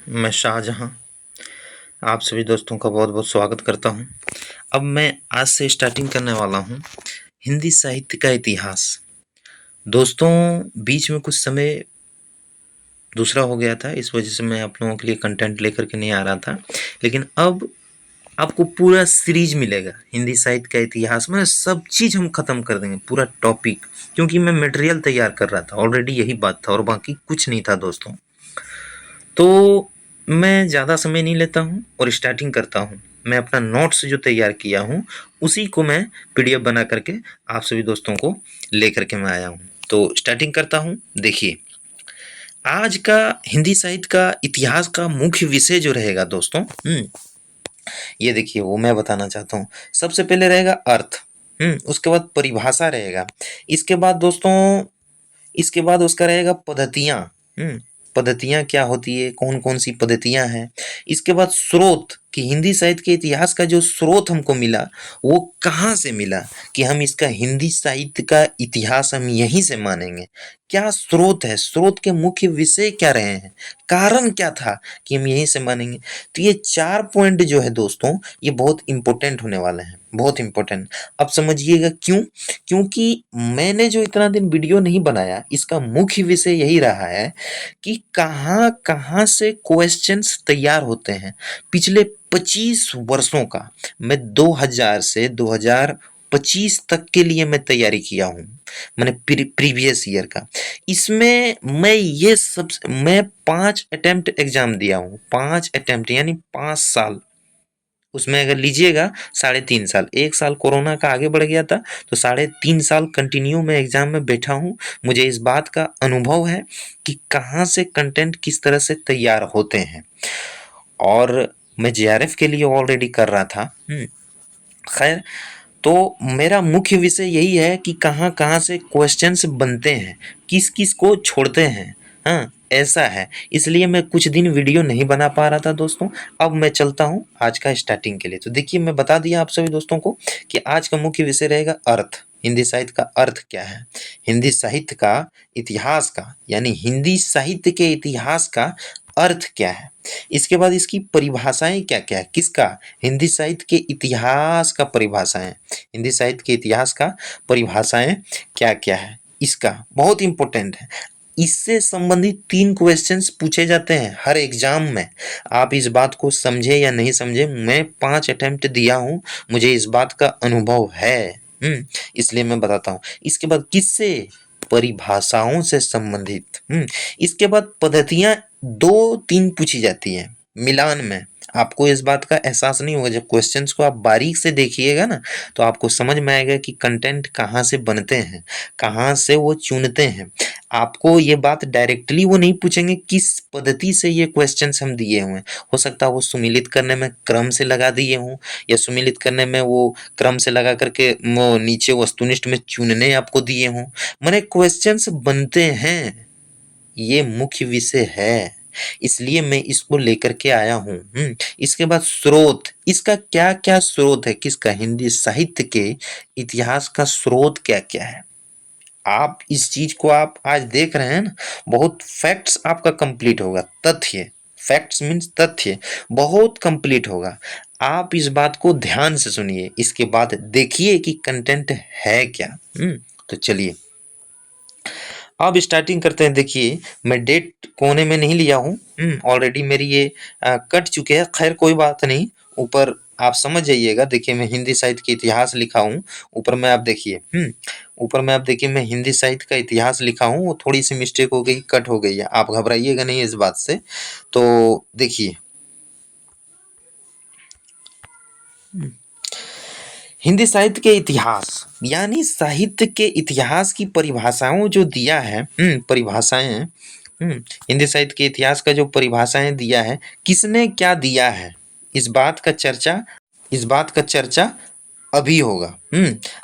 मैं शाहजहाँ आप सभी दोस्तों का बहुत बहुत स्वागत करता हूँ। अब मैं आज से स्टार्टिंग करने वाला हूँ हिंदी साहित्य का इतिहास। दोस्तों, बीच में कुछ समय दूसरा हो गया था, इस वजह से मैं आप लोगों के लिए कंटेंट लेकर के नहीं आ रहा था, लेकिन अब आपको पूरा सीरीज मिलेगा हिंदी साहित्य का इतिहास में। सब चीज़ हम ख़त्म कर देंगे, पूरा टॉपिक, क्योंकि मैं मटेरियल तैयार कर रहा था ऑलरेडी, यही बात था और बाकी कुछ नहीं था दोस्तों। तो मैं ज़्यादा समय नहीं लेता हूँ और स्टार्टिंग करता हूँ। मैं अपना नोट्स जो तैयार किया हूँ उसी को मैं पीडीएफ बना करके आप सभी दोस्तों को ले करके मैं आया हूँ। तो स्टार्टिंग करता हूँ। देखिए, आज का हिंदी साहित्य का इतिहास का मुख्य विषय जो रहेगा दोस्तों, ये देखिए वो मैं बताना चाहता हूँ। सबसे पहले रहेगा अर्थ, उसके बाद परिभाषा रहेगा, इसके बाद दोस्तों इसके बाद उसका रहेगा पद्धतियाँ। पद्धतियाँ क्या होती है, कौन कौन सी पद्धतियाँ हैं। इसके बाद स्रोत, कि हिंदी साहित्य के इतिहास का जो स्रोत हमको मिला वो कहाँ से मिला, कि हम इसका हिंदी साहित्य का इतिहास हम यहीं से मानेंगे। क्या स्रोत है, स्रोत के मुख्य विषय क्या रहे हैं, कारण क्या था कि हम यहीं से मानेंगे। तो ये 4 पॉइंट जो है दोस्तों, ये बहुत इंपॉर्टेंट होने वाले हैं, बहुत इंपॉर्टेंट। अब समझिएगा क्यों। क्योंकि मैंने जो इतना दिन वीडियो नहीं बनाया, इसका मुख्य विषय यही रहा है कि कहाँ कहाँ से क्वेश्चंस तैयार होते हैं। पिछले 25 वर्षों का मैं 2000 से 2025 तक के लिए मैं तैयारी किया हूँ, मैंने प्रीवियस ईयर का। इसमें मैं 5 अटेम्प्ट एग्जाम दिया हूँ, 5 अटेम्प्ट यानी 5 साल। उसमें अगर लीजिएगा 3.5 साल, 1 साल कोरोना का आगे बढ़ गया था, तो 3.5 साल कंटिन्यू मैं एग्जाम में बैठा हूँ। मुझे इस बात का अनुभव है कि कहाँ से कंटेंट किस तरह से तैयार होते हैं, और मैं जेआरएफ के लिए ऑलरेडी कर रहा था। खैर, तो मेरा मुख्य विषय यही है कि कहाँ कहाँ से क्वेश्चंस बनते हैं, किस किस को छोड़ते हैं। हाँ, ऐसा है, इसलिए मैं कुछ दिन वीडियो नहीं बना पा रहा था दोस्तों। अब मैं चलता हूँ आज का स्टार्टिंग के लिए। तो देखिए, मैं बता दिया आप सभी दोस्तों को कि आज का मुख्य विषय रहेगा अर्थ। हिंदी साहित्य का अर्थ क्या है, हिंदी साहित्य का इतिहास का, यानी हिंदी साहित्य के इतिहास का अर्थ क्या है। इसके बाद इसकी परिभाषाएं क्या क्या है, किसका, हिंदी साहित्य के इतिहास का परिभाषाएं, हिंदी साहित्य के इतिहास का परिभाषाएं क्या क्या है, इसका बहुत इंपॉर्टेंट है। इससे संबंधित 3 क्वेश्चंस पूछे जाते हैं हर एग्जाम में। आप इस बात को समझे या नहीं समझे, मैं 5 अटेम्प्ट दिया हूँ, मुझे इस बात का अनुभव है, इसलिए मैं बताता हूँ। इसके बाद किससे, परिभाषाओं से संबंधित। इसके बाद पद्धतियां 2-3 पूछी जाती हैं मिलान में। आपको इस बात का एहसास नहीं होगा, जब क्वेश्चंस को आप बारीक से देखिएगा ना, तो आपको समझ में आएगा कि कंटेंट कहाँ से बनते हैं, कहाँ से वो चुनते हैं। आपको ये बात डायरेक्टली वो नहीं पूछेंगे किस पद्धति से ये क्वेश्चंस हम दिए हुए हैं। हो सकता है वो सुमिलित करने में क्रम से लगा दिए हों, या सुमिलित करने में वो क्रम से लगा करके वो नीचे वस्तुनिष्ठ में चुनने आपको दिए हों। माने क्वेश्चंस बनते हैं, ये मुख्य विषय है, इसलिए मैं इसको लेकर के आया हूँ। इसके बाद स्रोत, इसका क्या क्या स्रोत है, किसका, हिंदी साहित्य के इतिहास का स्रोत क्या क्या है। आप इस चीज को आप आज देख रहे हैं ना, बहुत फैक्ट्स आपका कंप्लीट होगा, तथ्य, फैक्ट्स मीन्स तथ्य बहुत कंप्लीट होगा। आप इस बात को ध्यान से सुनिए, इसके बाद देखिए कि कंटेंट है क्या। तो चलिए अब स्टार्टिंग करते हैं। देखिए, मैं डेट कोने में नहीं लिया हूँ, ऑलरेडी मेरी ये कट चुके हैं। खैर कोई बात नहीं, ऊपर आप समझ जाइएगा। देखिए, मैं हिंदी साहित्य के इतिहास लिखा हूँ, ऊपर में आप देखिए, ऊपर में आप देखिए मैं हिंदी साहित्य का इतिहास लिखा हूँ। वो थोड़ी सी मिस्टेक हो गई, कट हो गई है, आप घबराइएगा नहीं इस बात से। तो देखिए, हिंदी साहित्य के इतिहास यानी साहित्य के इतिहास की परिभाषाओं जो दिया है, परिभाषाएं, हिंदी साहित्य के इतिहास का जो परिभाषाएं दिया है, किसने क्या दिया है, इस बात का चर्चा अभी होगा।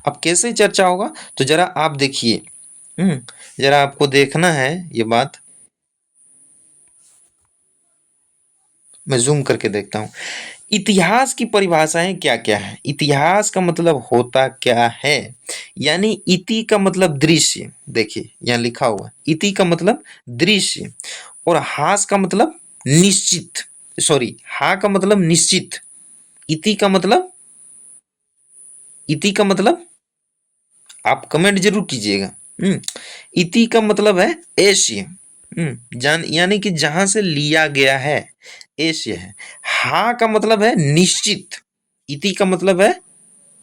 अब कैसे चर्चा होगा, तो जरा आप देखिए, जरा आपको देखना है ये बात। मैं जूम करके देखता हूँ। इतिहास की परिभाषाएं क्या क्या है, इतिहास का मतलब होता क्या है, यानी इति का मतलब दृश्य। देखिए यहाँ लिखा हुआ है, इति का मतलब दृश्य, और हास का मतलब निश्चित, सॉरी, हा का मतलब निश्चित, इति का मतलब, इति का मतलब आप कमेंट जरूर कीजिएगा। इति का मतलब है एशिया। जान यानी कि जहां से लिया गया है, एशिया है। हा का मतलब है निश्चित, इति का मतलब है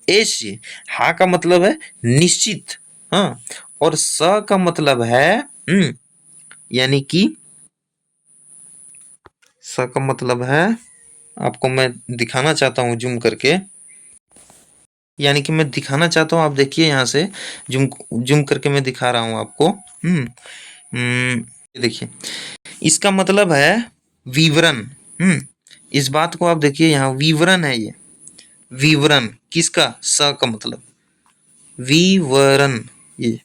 एशिया, हा का मतलब है निश्चित। हाँ, और स का मतलब है यानी कि स का मतलब है, आपको मैं दिखाना चाहता हूँ जूम करके, यानी कि मैं दिखाना चाहता हूँ, आप देखिए यहाँ से जूम जूम करके मैं दिखा रहा हूँ आपको। ये देखिए, इसका मतलब है विवरण। इस बात को आप देखिए, यहाँ विवरण है ये, विवरण किसका, स का मतलब विवरण, ये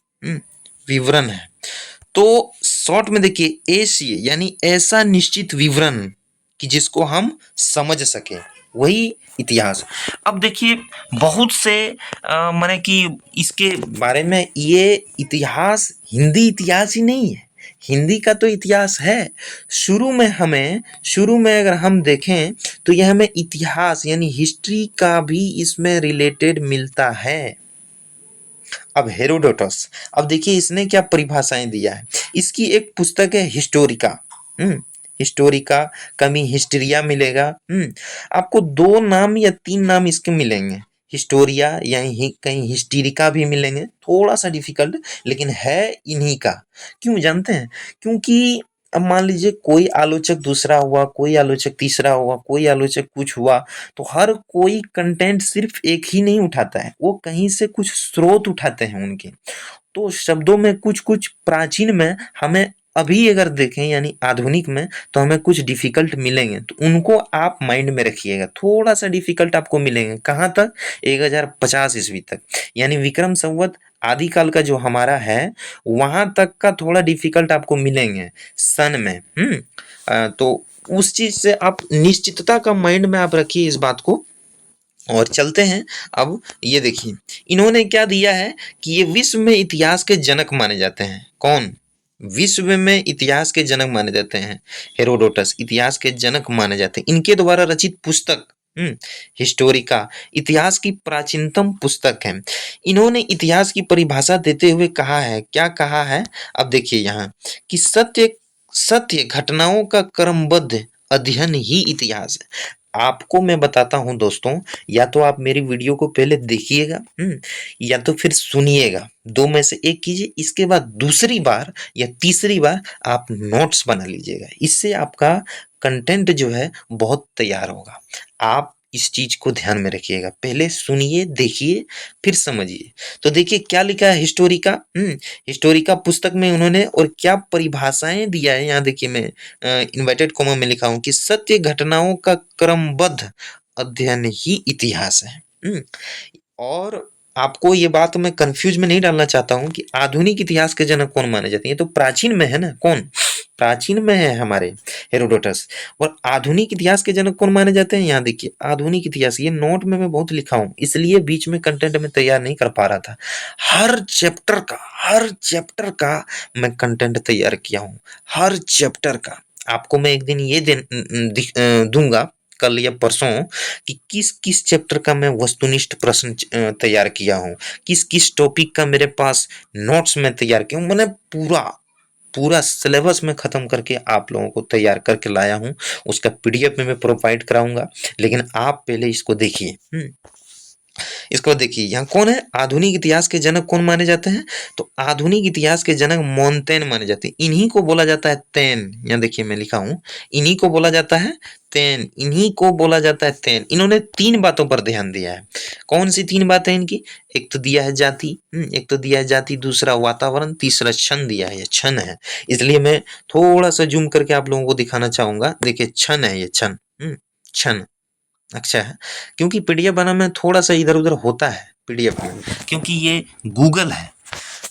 विवरण है। तो शॉर्ट में देखिए एसीए यानी ऐसा निश्चित विवरण कि जिसको हम समझ सके, वही इतिहास। अब देखिए बहुत से माने कि इसके बारे में, ये इतिहास हिंदी इतिहास ही नहीं है, हिंदी का तो इतिहास है। शुरू में अगर हम देखें तो यह हमें इतिहास यानी हिस्ट्री का भी इसमें रिलेटेड मिलता है। अब हेरोडोटस, अब देखिए इसने क्या परिभाषाएं दिया है। इसकी एक पुस्तक है हिस्टोरिका, हिस्टोरिका, कमी हिस्ट्रिया मिलेगा। आपको दो नाम या तीन नाम इसके मिलेंगे, हिस्टोरिया या कहीं हिस्टीरिका भी मिलेंगे, थोड़ा सा डिफिकल्ट लेकिन है इन्हीं का। क्यों जानते हैं? क्योंकि अब मान लीजिए कोई आलोचक दूसरा हुआ, कोई आलोचक तीसरा हुआ, कोई आलोचक कुछ हुआ, तो हर कोई कंटेंट सिर्फ एक ही नहीं उठाता है, वो कहीं से कुछ स्रोत उठाते हैं उनके। तो शब्दों में कुछ कुछ प्राचीन में हमें अभी अगर देखें यानी आधुनिक में तो हमें कुछ डिफिकल्ट मिलेंगे, तो उनको आप माइंड में रखिएगा। थोड़ा सा डिफिकल्ट आपको मिलेंगे कहाँ तक, 1050 ईस्वी तक, यानी विक्रम संवत आदिकाल का जो हमारा है वहां तक का थोड़ा डिफिकल्ट आपको मिलेंगे सन में। तो उस चीज से आप निश्चितता का माइंड में आप रखिए इस बात को। और चलते हैं। अब ये देखिए इन्होंने क्या दिया है कि ये विश्व में इतिहास के जनक माने जाते हैं। कौन? विश्व में इतिहास के जनक माने जाते हैं, हेरोडोटस इतिहास के जनक माने जाते हैं। इनके द्वारा रचित पुस्तक हिस्टोरिका इतिहास की प्राचीनतम पुस्तक है। इन्होंने इतिहास की परिभाषा देते हुए कहा है, क्या कहा है? अब देखिए यहाँ कि सत्य सत्य घटनाओं का क्रमबद्ध अध्ययन ही इतिहास है। आपको मैं बताता हूं दोस्तों, या तो आप मेरी वीडियो को पहले देखिएगा, या तो फिर सुनिएगा, दो में से एक कीजिए। इसके बाद दूसरी बार या तीसरी बार आप नोट्स बना लीजिएगा, इससे आपका कंटेंट जो है बहुत तैयार होगा। आप इस चीज को ध्यान में रखिएगा, पहले सुनिए, देखिए, फिर समझिए। तो देखिए क्या लिखा है हिस्टोरिका, हिस्टोरिका पुस्तक में उन्होंने और क्या परिभाषाएं दिया है। यहाँ देखिए मैं इन्वर्टेड कॉमा में लिखा हूं कि सत्य घटनाओं का क्रमबद्ध अध्ययन ही इतिहास है। और आपको ये बात मैं कंफ्यूज में नहीं डालना चाहता हूं कि आधुनिक इतिहास के जनक कौन माने जाते हैं। ये तो प्राचीन में है ना, कौन प्राचीन में है? हमारे हेरोडोटस। और आधुनिक इतिहास के जनक कौन माने जाते हैं? यहाँ देखिए आधुनिक इतिहास, ये नोट में मैं बहुत लिखा हूं, इसलिए बीच में कंटेंट में तैयार नहीं कर पा रहा था। हर चैप्टर का मैं कंटेंट तैयार किया हूं, हर चैप्टर का। आपको मैं एक दिन ये दूंगा, कल या परसों, कि किस किस चैप्टर का मैं वस्तुनिष्ठ प्रश्न तैयार किया हूँ, किस किस टॉपिक का मेरे पास नोट्स में तैयार किया हूँ। मैंने पूरा पूरा सिलेबस में खत्म करके आप लोगों को तैयार करके लाया हूँ। उसका पीडीएफ में मैं प्रोवाइड कराऊंगा, लेकिन आप पहले इसको देखिए। इसके बाद देखिए यहाँ कौन है आधुनिक इतिहास के जनक, कौन माने जाते हैं? तो आधुनिक इतिहास के जनक मोंतेन माने जाते हैं। इन्हीं को बोला जाता है तैन। यहाँ देखिए मैं लिखा हूं, इन्हीं को बोला जाता है तैन, इन्हीं को बोला जाता है तैन। इन्होंने तीन बातों पर ध्यान दिया है। कौन सी तीन बातें इनकी? एक तो दिया है जाति, दूसरा वातावरण, तीसरा क्षण दिया है। ये क्षण है, इसलिए मैं थोड़ा सा जूम करके आप लोगों को दिखाना चाहूंगा। देखिए क्षण है, ये क्षण, क्षण। अच्छा है, क्योंकि पीडीएफ बनाने में थोड़ा सा इधर उधर होता है पीडीएफ में, क्योंकि ये गूगल है।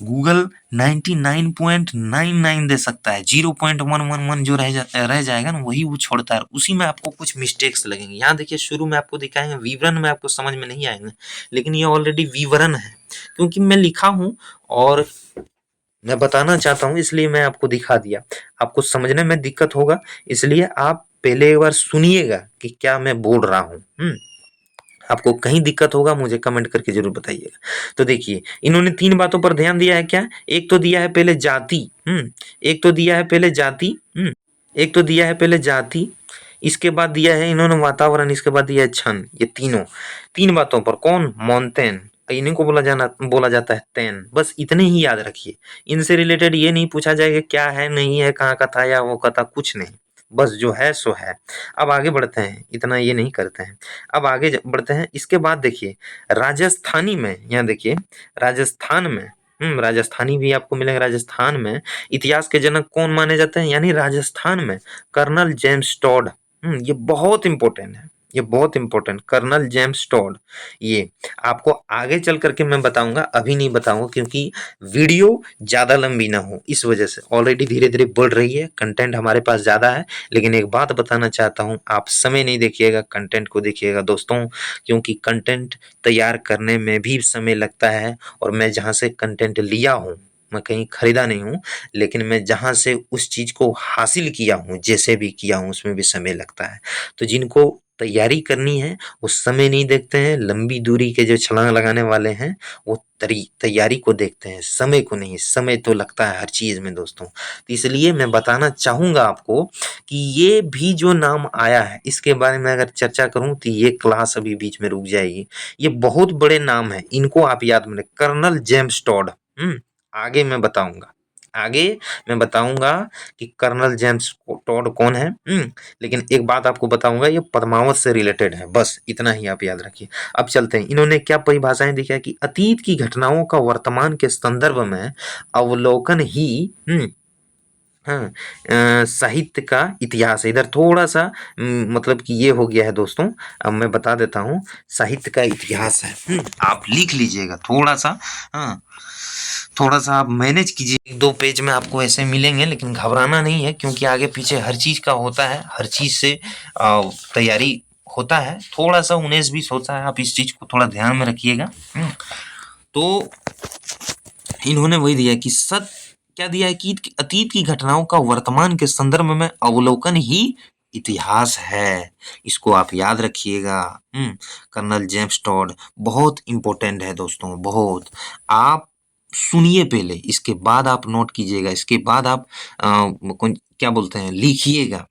गूगल 99.99 दे सकता है, 0.111 जो रह जाएगा ना, वही वो छोड़ता है, उसी में आपको कुछ मिस्टेक्स लगेंगे। यहाँ देखिए शुरू में आपको दिखाएंगे, विवरण में आपको समझ में नहीं आएंगे, लेकिन ये ऑलरेडी विवरण है, क्योंकि मैं लिखा हूँ। और मैं बताना चाहता हूँ इसलिए मैं आपको दिखा दिया। आपको समझने में दिक्कत होगा इसलिए आप पहले एक बार सुनिएगा कि क्या मैं बोल रहा हूँ। आपको कहीं दिक्कत होगा मुझे कमेंट करके ज़रूर बताइएगा। तो देखिए इन्होंने 3 बातों पर ध्यान दिया है क्या? एक तो दिया है पहले जाति, एक तो दिया है पहले जाति, एक तो दिया है पहले जाति, इसके बाद दिया है इन्होंने वातावरण, इसके बाद दिया है क्षण। ये तीनों 3 बातों पर कौन? मोंटेन, इन्हीं को बोला जाता है तैन। बस इतने ही याद रखिए। इनसे रिलेटेड ये नहीं पूछा जाएगा क्या है, नहीं है, कहाँ का था या वो का था, कुछ नहीं। बस जो है सो है। अब आगे बढ़ते हैं, इतना ये नहीं करते हैं। अब आगे बढ़ते हैं। इसके बाद देखिए राजस्थानी में, यहाँ देखिए राजस्थान में, राजस्थानी भी आपको मिलेगा। राजस्थान में इतिहास के जनक कौन माने जाते हैं? यानी राजस्थान में कर्नल जेम्स टॉड। ये बहुत इंपॉर्टेंट है, ये बहुत इंपॉर्टेंट, कर्नल जेम्स टॉड। ये आपको आगे चल करके मैं बताऊंगा, अभी नहीं बताऊंगा क्योंकि वीडियो ज्यादा लंबी ना हो इस वजह से। ऑलरेडी धीरे धीरे बढ़ रही है, कंटेंट हमारे पास ज्यादा है। लेकिन एक बात बताना चाहता हूँ, आप समय नहीं देखिएगा, कंटेंट को देखिएगा दोस्तों, क्योंकि कंटेंट तैयार करने में भी समय लगता है। और मैं जहाँ से कंटेंट लिया हूँ, मैं कहीं खरीदा नहीं हूँ, लेकिन मैं जहाँ से उस चीज को हासिल किया हूँ, जैसे भी किया हूँ, उसमें भी समय लगता है। तो जिनको तैयारी करनी है वो समय नहीं देखते हैं, लंबी दूरी के जो छलांग लगाने वाले हैं वो तैयारी को देखते हैं, समय को नहीं। समय तो लगता है हर चीज में दोस्तों। तो इसलिए मैं बताना चाहूंगा आपको कि ये भी जो नाम आया है इसके बारे में अगर चर्चा करूं तो ये क्लास अभी बीच में रुक जाएगी। ये बहुत बड़े नाम है, इनको आप याद में रखें। Colonel James Tod. आगे मैं बताऊंगा, आगे मैं बताऊंगा कि कर्नल जेम्स टॉड कौन है। लेकिन एक बात आपको बताऊंगा, ये पद्मावत से रिलेटेड है, बस इतना ही आप याद रखिए। अब चलते हैं, इन्होंने क्या परिभाषाएं दी है कि अतीत की घटनाओं का वर्तमान के संदर्भ में अवलोकन ही हाँ साहित्य का इतिहास है। इधर थोड़ा सा मतलब कि ये हो गया है दोस्तों। अब मैं बता देता हूँ, साहित्य का इतिहास है। आप लिख लीजिएगा थोड़ा सा। हाँ, थोड़ा सा आप मैनेज कीजिए। 1-2 पेज में आपको ऐसे मिलेंगे, लेकिन घबराना नहीं है क्योंकि आगे पीछे हर चीज का होता है, हर चीज से तैयारी होता है। थोड़ा सा 19-20 होता है, आप इस चीज को थोड़ा ध्यान में रखिएगा। तो इन्होंने वही दिया कि क्या दिया है कि अतीत की घटनाओं का वर्तमान के संदर्भ में अवलोकन ही इतिहास है। इसको आप याद रखिएगा। कर्नल जेम्स टॉड बहुत इंपॉर्टेंट है दोस्तों, बहुत। आप सुनिए पहले, इसके बाद आप नोट कीजिएगा, इसके बाद आप क्या बोलते हैं, लिखिएगा।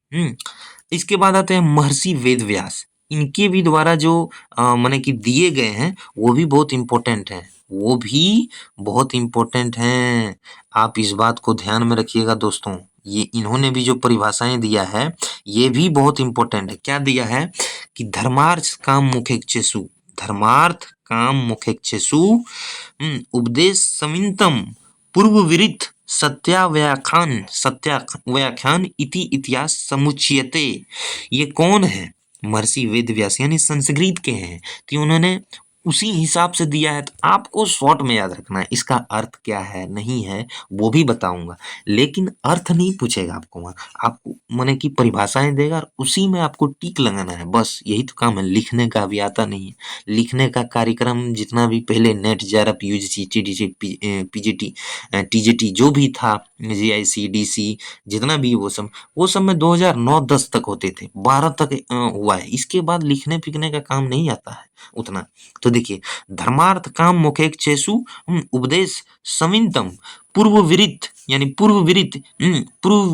इसके बाद आते हैं महर्षि वेदव्यास। इनके भी द्वारा जो माने कि दिए गए हैं वो भी बहुत इंपॉर्टेंट है, वो भी बहुत इंपॉर्टेंट हैं। आप इस बात को ध्यान में रखिएगा दोस्तों। ये इन्होंने भी जो परिभाषाएं दिया है ये भी बहुत इंपॉर्टेंट है। क्या दिया है कि धर्मार्थ काम मुखेक्षेसु, धर्मार्थ काम मुखेक्षेसु उपदेश समिंतम पूर्व विरित सत्याव्याख्यान इति इतिहास समुच्यते। ये कौन है? महर्षि वेदव्यास, यानी संस्कृत के हैं। तो उन्होंने उसी हिसाब से दिया है। तो आपको शॉर्ट में याद रखना है, इसका अर्थ क्या है नहीं है वो भी बताऊंगा, लेकिन अर्थ नहीं पूछेगा आपको वहां। आपको माने की परिभाषाएं देगा और उसी में आपको टिक लगाना है, बस यही तो काम है। लिखने का भी आता नहीं है। लिखने का कार्यक्रम जितना भी पहले net JRF UGC PGT TGT जो भी था, जीआईसी डीसी जितना भी वो सब में 2009-10 तक होते थे, 12 तक हुआ है। इसके बाद लिखने पिखने का काम नहीं आता है उतना। तो देखिए धर्मार्थ काम मुखेक्षेसु उपदेश समिंतम पूर्व विरित, यानी पूर्व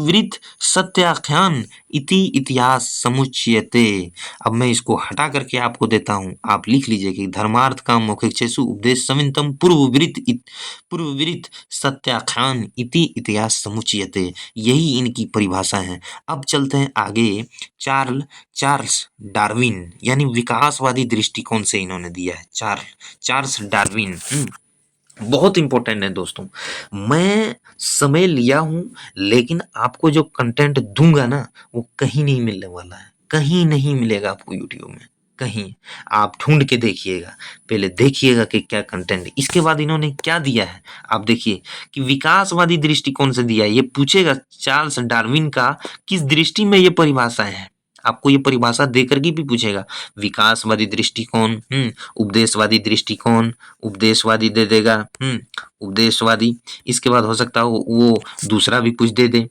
विरित सत्याख्यान इति इतिहास समुच्यते। अब मैं इसको हटा करके आपको देता हूं, आप लिख लीजिए कि धर्मार्थ काम मुखेक्षेसु उपदेश समिंतम पूर्व विरित सत्याख्यान इति इतिहास समुच्यते। यही इनकी परिभाषा है। अब चलते हैं आगे। चार्ल्स डार्विन, यानी विकासवादी दृष्टिकोण से इन्होंने दिया है। चार्ल्स डार्विन बहुत इंपॉर्टेंट है दोस्तों। मैं समय लिया हूं, लेकिन आपको जो कंटेंट दूंगा ना वो कहीं नहीं मिलने वाला है, कहीं नहीं मिलेगा आपको यूट्यूब में, कहीं। आप ढूंढ के देखिएगा, पहले देखिएगा कि क्या कंटेंट है। इसके बाद इन्होंने क्या दिया है आप देखिए कि विकासवादी दृष्टिकोण से दिया है। ये पूछेगा चार्ल्स डार्विन का किस दृष्टि में ये परिभाषा है, आपको ये परिभाषा दे करके भी पूछेगा। विकासवादी दृष्टिकोण, उपदेशवादी दृष्टिकोण, उपदेशवादी दे देगा, उपदेशवादी। इसके बाद हो सकता है वो दूसरा भी कुछ दे दे।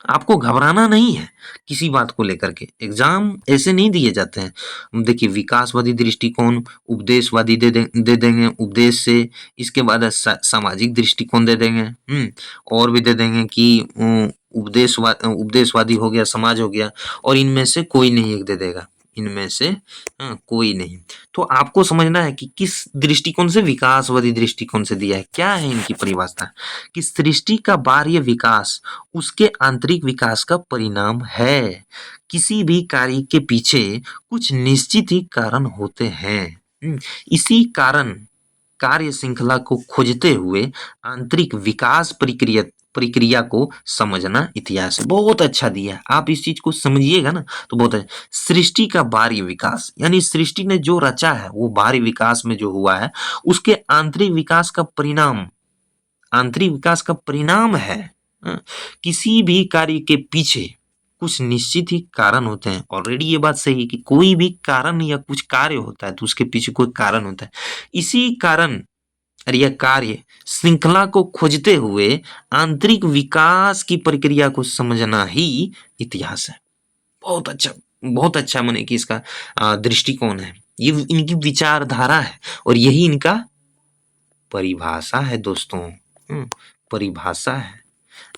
आपको घबराना नहीं है किसी बात को लेकर के, एग्जाम ऐसे नहीं दिए जाते हैं। देखिए विकासवादी दृष्टिकोण, उपदेशवादी दे देंगे उपदेश से। इसके बाद सामाजिक दृष्टिकोण दे देंगे, और भी दे देंगे कि उपदेशवादी हो गया, समाज हो गया, और इनमें से कोई नहीं एक दे देगा, इनमें से कोई नहीं। तो आपको समझना है कि किस दृष्टिकोण से, विकासवादी दृष्टिकोण से दिया है। क्या है इनकी परिभाषा कि सृष्टि का बाह्य विकास उसके आंतरिक विकास का परिणाम है। किसी भी कार्य के पीछे कुछ निश्चित ही कारण होते हैं। इसी कारण कार्य श्रृंखला को खोजते हुए आंतरिक विकास प्रक्रिया प्रक्रिया को समझना इतिहास है। बहुत अच्छा दिया है, आप इस चीज को समझिएगा ना तो बहुत है। सृष्टि का बाह्य विकास यानी सृष्टि ने जो रचा है वो बाह्य विकास में जो हुआ है उसके आंतरिक विकास का परिणाम, आंतरिक विकास का परिणाम है। किसी भी कार्य के पीछे कुछ निश्चित ही कारण होते हैं। ऑलरेडी ये बात सही है कि कोई भी कारण या कुछ कार्य होता है तो उसके पीछे कोई कारण होता है। इसी कारण और यह कार्य श्रृंखला को खोजते हुए आंतरिक विकास की प्रक्रिया को समझना ही इतिहास है। बहुत अच्छा माने कि इसका दृष्टिकोण है, ये इनकी विचारधारा है और यही इनका परिभाषा है दोस्तों। परिभाषा है।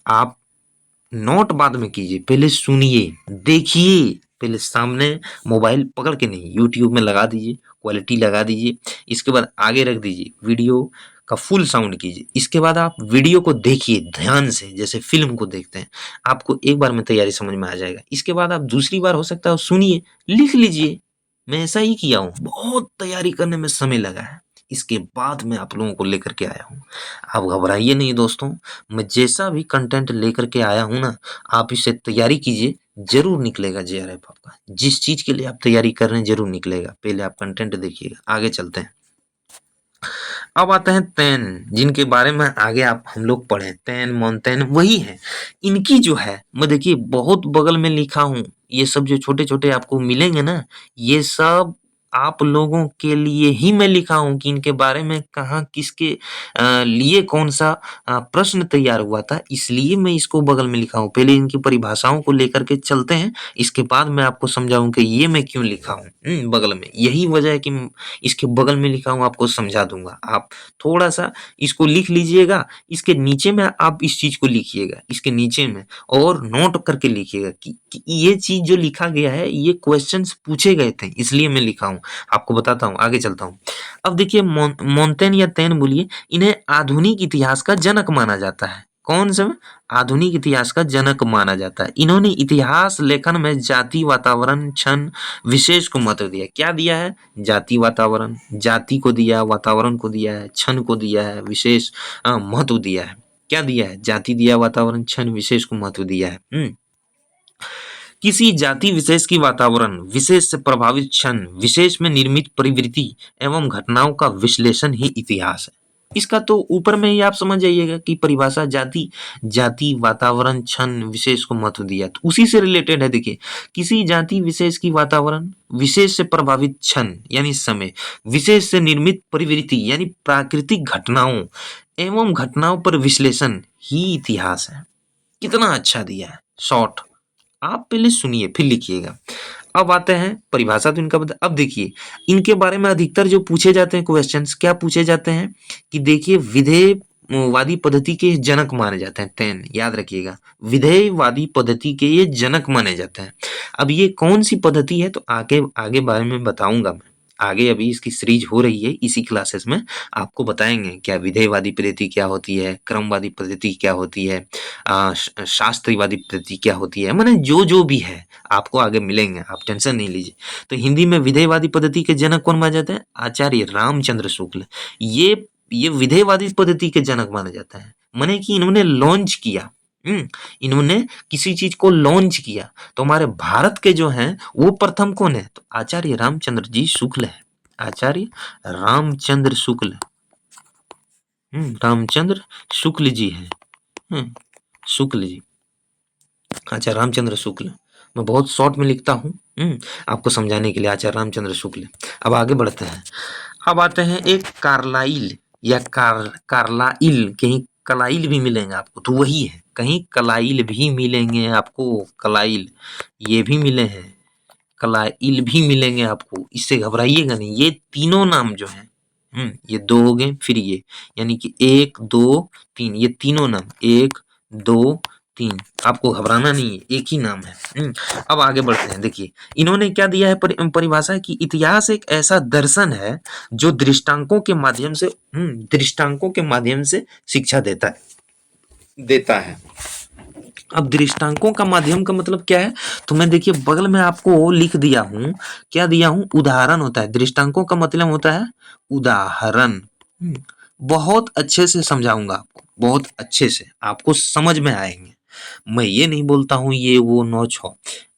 आप नोट बाद में कीजिए, पहले सुनिए, देखिए, पहले सामने मोबाइल पकड़ के नहीं, यूट्यूब में लगा दीजिए, क्वालिटी लगा दीजिए, इसके बाद आगे रख दीजिए, वीडियो का फुल साउंड कीजिए, इसके बाद आप वीडियो को देखिए ध्यान से, जैसे फिल्म को देखते हैं। आपको एक बार में तैयारी समझ में आ जाएगा। इसके बाद आप दूसरी बार हो सकता है सुनिए, लिख लीजिए। मैं ऐसा ही किया हूँ, बहुत तैयारी करने में समय लगा है, इसके बाद मैं आप लोगों को लेकर के आया हूँ। आप घबराइए नहीं दोस्तों, मैं जैसा भी कंटेंट लेकर के आया हूँ ना, आप इसे तैयारी कीजिए, जरूर निकलेगा जेआरएफ आपका। जिस चीज के लिए आप तैयारी कर रहे हैं जरूर निकलेगा। पहले आप कंटेंट देखिएगा, आगे चलते हैं। अब आते हैं तैन, जिनके बारे में आगे आप हम लोग पढ़े। तैन मोनतैन वही है। इनकी जो है मैं देखिए बहुत बगल में लिखा हूँ, ये सब जो छोटे छोटे आपको मिलेंगे ना, ये सब आप लोगों के लिए ही मैं लिखा हूँ कि इनके बारे में कहाँ किसके लिए कौन सा प्रश्न तैयार हुआ था, इसलिए मैं इसको बगल में लिखा हूँ। पहले इनकी परिभाषाओं को लेकर के चलते हैं, इसके बाद मैं आपको समझाऊं कि ये मैं क्यों लिखा हूँ बगल में। यही वजह है कि इसके बगल में लिखा हूँ, आपको समझा दूंगा। आप थोड़ा सा इसको लिख लीजिएगा, इसके नीचे में आप इस चीज को लिखिएगा, इसके नीचे में, और नोट करके लिखिएगा कि ये चीज जो लिखा गया है ये क्वेश्चंस पूछे गए थे, इसलिए मैं लिखा हूँ। आपको बताता हूँ, आगे चलता हूँ। अब देखिए मोंटेन या तैन बोलिए, इन्हें आधुनिक इतिहास का जनक माना जाता है। कौन सा? आधुनिक इतिहास का जनक माना जाता है। इन्होंने इतिहास लेखन में जाति, वातावरण, क्षण, विशेष को महत्व दिया। क्या दिया है? जाति, वातावरण, जाति को दिया, वातावरण को दिया है, क्षण को दिया है, विशेष महत्व दिया है। क्या दिया है? जाति दिया, वातावरण, क्षण, विशेष को महत्व दिया है। किसी जाति विशेष की वातावरण विशेष से प्रभावित क्षण विशेष में निर्मित प्रवृत्ति एवं घटनाओं का विश्लेषण ही इतिहास है। इसका तो ऊपर में ही आप समझ जाइएगा कि परिभाषा जाति, जाति, वातावरण, क्षण, विशेष को महत्व दिया, तो उसी से रिलेटेड है। देखिए, किसी जाति विशेष की वातावरण विशेष से प्रभावित क्षण यानी समय विशेष से निर्मित प्रवृत्ति यानी प्राकृतिक घटनाओं एवं घटनाओं पर विश्लेषण ही इतिहास है। कितना अच्छा दिया है, शॉर्ट। आप पहले सुनिए फिर लिखिएगा। अब आते हैं परिभाषा तो इनका बता। अब देखिए इनके बारे में अधिकतर जो पूछे जाते हैं क्वेश्चंस, क्या पूछे जाते हैं कि देखिए विधेयवादी पद्धति के जनक माने जाते हैं। तैन याद रखिएगा, विधेयवादी पद्धति के ये जनक माने जाते हैं। अब ये कौन सी पद्धति है तो आगे आगे बारे में बताऊंगा मैं। आगे अभी इसकी सीरीज हो रही है, इसी क्लासेस में आपको बताएंगे क्या विधेयवादी पद्धति क्या होती है, क्रमवादी पद्धति क्या होती है, शास्त्रीवादी पद्धति क्या होती है, माने जो जो भी है आपको आगे मिलेंगे, आप टेंशन नहीं लीजिए। तो हिंदी में विधेयवादी पद्धति के जनक कौन माने जाते हैं? आचार्य रामचंद्र शुक्ल। ये विधेयवादी पद्धति के जनक माने जाते हैं, माने कि इन्होंने लॉन्च किया। इन्होंने किसी चीज को लॉन्च किया। तो हमारे भारत के जो हैं वो प्रथम कौन है? तो आचार्य रामचंद्र जी शुक्ल है। आचार्य रामचंद्र शुक्ल, रामचंद्र शुक्ल जी हैं। शुक्ल जी, अच्छा रामचंद्र शुक्ल, मैं बहुत शॉर्ट में लिखता हूँ, आपको समझाने के लिए, आचार्य रामचंद्र शुक्ल। अब आगे बढ़ते हैं। अब आते हैं एक कार्लाइल या कार्लाइल, कहीं कलाइल भी मिलेंगे आपको, तो वही है, कहीं कलाइल भी मिलेंगे आपको, कलाइल ये भी मिले हैं, कलाइल भी मिलेंगे आपको, इससे घबराइएगा नहीं। ये तीनों नाम जो हैं, ये दो हो गए, फिर ये, यानी कि 1 2 3, ये तीनों नाम 1 2 3, आपको घबराना नहीं है, एक ही नाम है। अब आगे बढ़ते हैं। देखिए इन्होंने क्या दिया है परिभाषा कि इतिहास एक ऐसा दर्शन है जो दृष्टांकों के माध्यम से शिक्षा देता है। अब दृष्टांकों का माध्यम का मतलब क्या है, तो मैं देखिए बगल में आपको लिख दिया हूं, क्या दिया हूं, उदाहरण होता है। दृष्टांकों का मतलब होता है उदाहरण। बहुत अच्छे से समझाऊंगा आपको, बहुत अच्छे से आपको समझ में आएंगे। मैं ये नहीं बोलता हूं ये वो नौ छो,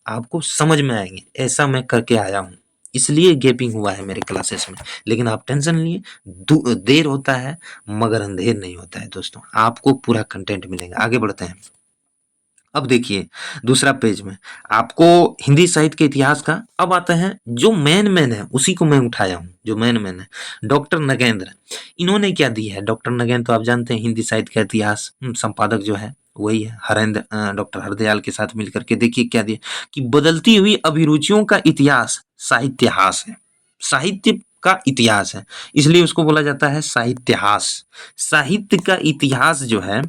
आपको समझ में आएंगे, ऐसा मैं करके आया हूं, इसलिए गैपिंग हुआ है मेरे क्लासेस में। लेकिन आप टेंशन लिए, देर होता है मगर अंधेर नहीं होता है दोस्तों, आपको पूरा कंटेंट मिलेगा। आगे बढ़ते हैं। अब देखिए दूसरा पेज में आपको हिंदी साहित्य के इतिहास का, अब आता है जो मेन है, उसी को मैं उठाया हूँ, जो मेन है, डॉक्टर नगेंद्र। इन्होंने क्या दी है, डॉक्टर नगेंद्र तो आप जानते हैं हिंदी साहित्य का इतिहास, संपादक जो है वही है डॉक्टर हरदयाल के साथ मिलकर के। देखिए क्या दिया कि बदलती हुई अभिरुचियों का इतिहास साहित्यहास है, साहित्य का इतिहास है, इसलिए उसको बोला जाता है साहित्यहास। साहित्य का इतिहास जो है,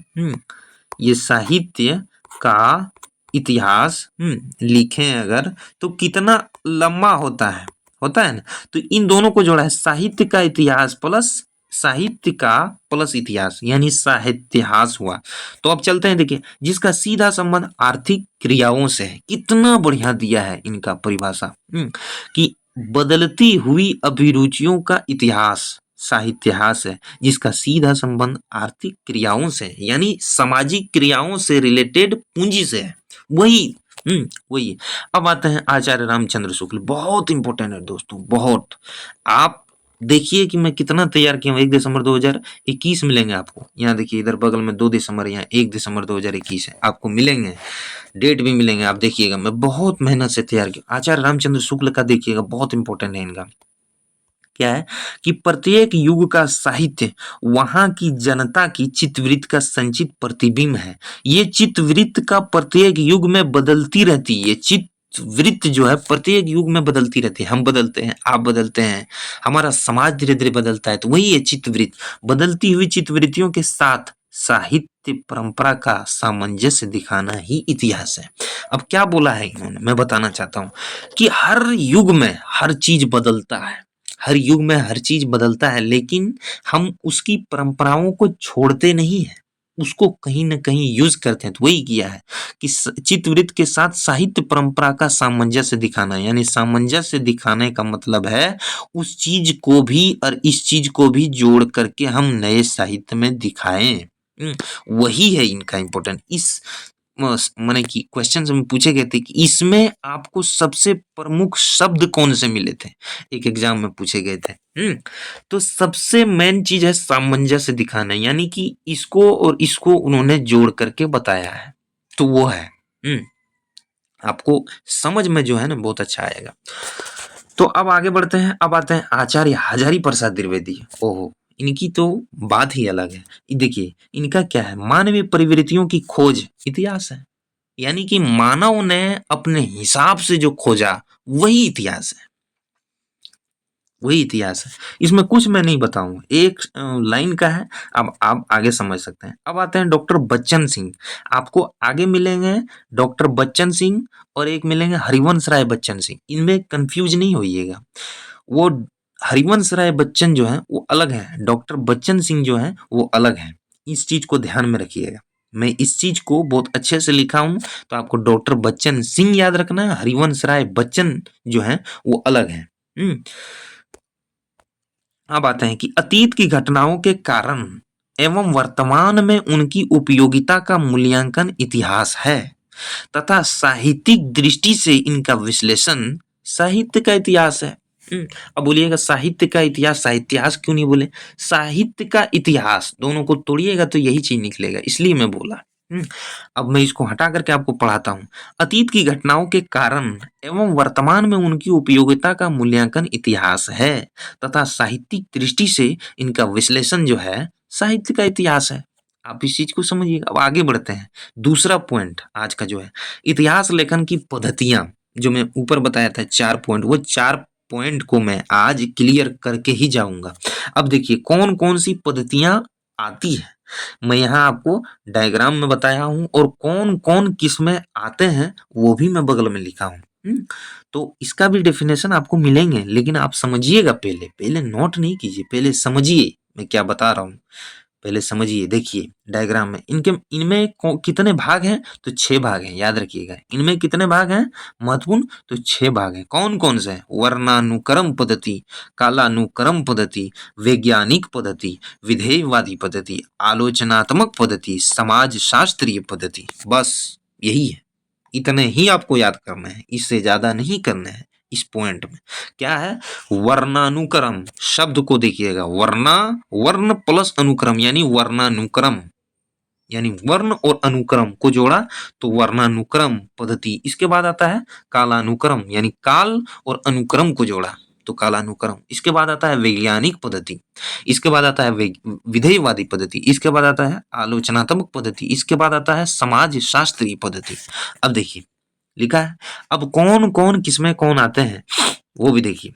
ये साहित्य का इतिहास लिखें अगर तो कितना लंबा होता है ना। तो इन दोनों को जोड़ा है, साहित्य का इतिहास प्लस साहित्य का प्लस इतिहास, यानी साहित्यहास हुआ। तो अब चलते हैं, देखिए जिसका सीधा संबंध आर्थिक क्रियाओं से है। कितना बढ़िया दिया है इनका परिभाषा, कि बदलती हुई अभिरुचियों का इतिहास साहित्यहास है, जिसका सीधा संबंध आर्थिक क्रियाओं से, यानी सामाजिक क्रियाओं से रिलेटेड पूंजी से है, वही वही। अब आते हैं आचार्य रामचंद्र शुक्ल, बहुत इंपॉर्टेंट है दोस्तों, बहुत। आप देखिए कि मैं कितना तैयार किया हूँ। 1 दिसंबर 2021 मिलेंगे आपको, यहाँ देखिए इधर बगल में 2 दिसंबर, यहाँ 1 दिसंबर 2021 है, आपको मिलेंगे, डेट भी मिलेंगे। आप देखिएगा मैं बहुत मेहनत से तैयार किया। आचार्य रामचंद्र शुक्ल का देखिएगा, बहुत इंपॉर्टेंट है इनका। क्या है कि प्रत्येक युग का साहित्य वहां की जनता की चित्तवृत्ति का संचित प्रतिबिंब है। ये चित्तवृत्ति का प्रत्येक युग में बदलती रहती है, चित्तवृत्ति जो है प्रत्येक युग में बदलती रहती है। हम बदलते हैं, आप बदलते हैं, हमारा समाज धीरे धीरे बदलता है, तो वही है चित्तवृत्ति। बदलती हुई चित्तवृत्तियों के साथ साहित्य परंपरा का सामंजस्य दिखाना ही इतिहास है। अब क्या बोला है इन्होंने, मैं बताना चाहता हूं कि हर युग में हर चीज बदलता है, हर युग में हर चीज बदलता है, लेकिन हम उसकी परंपराओं को छोड़ते नहीं है, उसको कहीं ना कहीं यूज करते हैं। तो वही किया है कि चित्तवृत्त के साथ साहित्य परंपरा का सामंजस्य दिखाना, यानी सामंजस्य दिखाने का मतलब है उस चीज को भी और इस चीज को भी जोड़ करके हम नए साहित्य में दिखाएं। वही है इनका इंपॉर्टेंट। इस माने कि क्वेश्चन में पूछे गए थे कि इसमें आपको सबसे प्रमुख शब्द कौन से मिले थे, एक एग्जाम में पूछे गए थे। तो सबसे मेन चीज है सामंजस्य दिखाना, यानी कि इसको और इसको उन्होंने जोड़ करके बताया है, तो वो है। आपको समझ में जो है ना बहुत अच्छा आएगा। तो अब आगे बढ़ते हैं। अब आते हैं आचार्य हजारी प्रसाद द्विवेदी। ओहो, इनकी तो बात ही अलग है। देखिए इनका क्या है, मानवीय प्रवृत्तियों की खोज इतिहास है, यानी कि मानव ने अपने हिसाब से जो खोजा वही इतिहास है, वही इतिहास है। इसमें कुछ मैं नहीं बताऊंगा, एक लाइन का है, अब आप आगे समझ सकते हैं। अब आते हैं डॉक्टर बच्चन सिंह, आपको आगे मिलेंगे डॉक्टर बच्चन सिंह और एक मिलेंगे हरिवंश राय बच्चन सिंह, इनमें कंफ्यूज नहीं होइएगा। वो हरिवंश राय बच्चन जो है वो अलग है, डॉक्टर बच्चन सिंह जो है वो अलग है, इस चीज को ध्यान में रखिएगा। मैं इस चीज को बहुत अच्छे से लिखा हूं, तो आपको डॉक्टर बच्चन सिंह याद रखना है, हरिवंश राय बच्चन जो है वो अलग है। अब आते हैं कि अतीत की घटनाओं के कारण एवं वर्तमान में उनकी उपयोगिता का मूल्यांकन इतिहास है, तथा साहित्यिक दृष्टि से इनका विश्लेषण साहित्य का इतिहास है। अब बोलिएगा साहित्य का इतिहास, साहित्यास क्यों नहीं बोले, साहित्य का इतिहास, दोनों को तोड़िएगा तो यही चीज निकलेगा, इसलिए मैं बोला। हम्म, अब मैं इसको हटा करके आपको पढ़ाता हूँ। अतीत की घटनाओं के कारण एवं वर्तमान में उनकी उपयोगिता का मूल्यांकन इतिहास है तथा साहित्यिक दृष्टि से इनका विश्लेषण जो है साहित्य का इतिहास है। आप इस चीज को समझिएगा। अब आगे बढ़ते हैं। दूसरा पॉइंट आज का जो है इतिहास लेखन की पद्धतियां, जो मैं ऊपर बताया था 4 पॉइंट, वो 4 पॉइंट को मैं आज क्लियर करके ही जाऊंगा। अब देखिए कौन कौन सी पद्धतियां आती है, मैं यहाँ आपको डायग्राम में बताया हूँ, और कौन कौन किस में आते हैं वो भी मैं बगल में लिखा हूँ। तो इसका भी डेफिनेशन आपको मिलेंगे, लेकिन आप समझिएगा। पहले पहले नोट नहीं कीजिए, पहले समझिए मैं क्या बता रहा हूँ। पहले समझिए, देखिए डायग्राम में इनके इनमें कितने भाग हैं, तो 6 भाग हैं, याद रखिएगा। इनमें कितने भाग हैं महत्वपूर्ण, तो 6 भाग हैं। कौन कौन से हैं? वर्णानुक्रम पद्धति, कालानुक्रम पद्धति, वैज्ञानिक पद्धति, विधेयवादी पद्धति, आलोचनात्मक पद्धति, समाज शास्त्रीय पद्धति। बस यही है, इतने ही आपको याद करना है, इससे ज्यादा नहीं करना है। इस पॉइंट में क्या है? वर्णानुक्रम शब्द को देखिएगा, वर्ण प्लस अनुक्रम यानी वर्णानुक्रम, यानी वर्ण और अनुक्रम को जोड़ा तो वर्णानुक्रम पद्धति। इसके बाद आता है कालानुक्रम, यानी काल और अनुक्रम को जोड़ा तो कालानुक्रम। इसके बाद आता है वैज्ञानिक पद्धति, इसके बाद आता है विधेयवादी पद्धति, इसके बाद आता है आलोचनात्मक पद्धति, इसके बाद आता है समाज शास्त्रीय पद्धति। अब देखिए लिखा है, अब कौन कौन किसमें कौन आते हैं वो भी देखिए।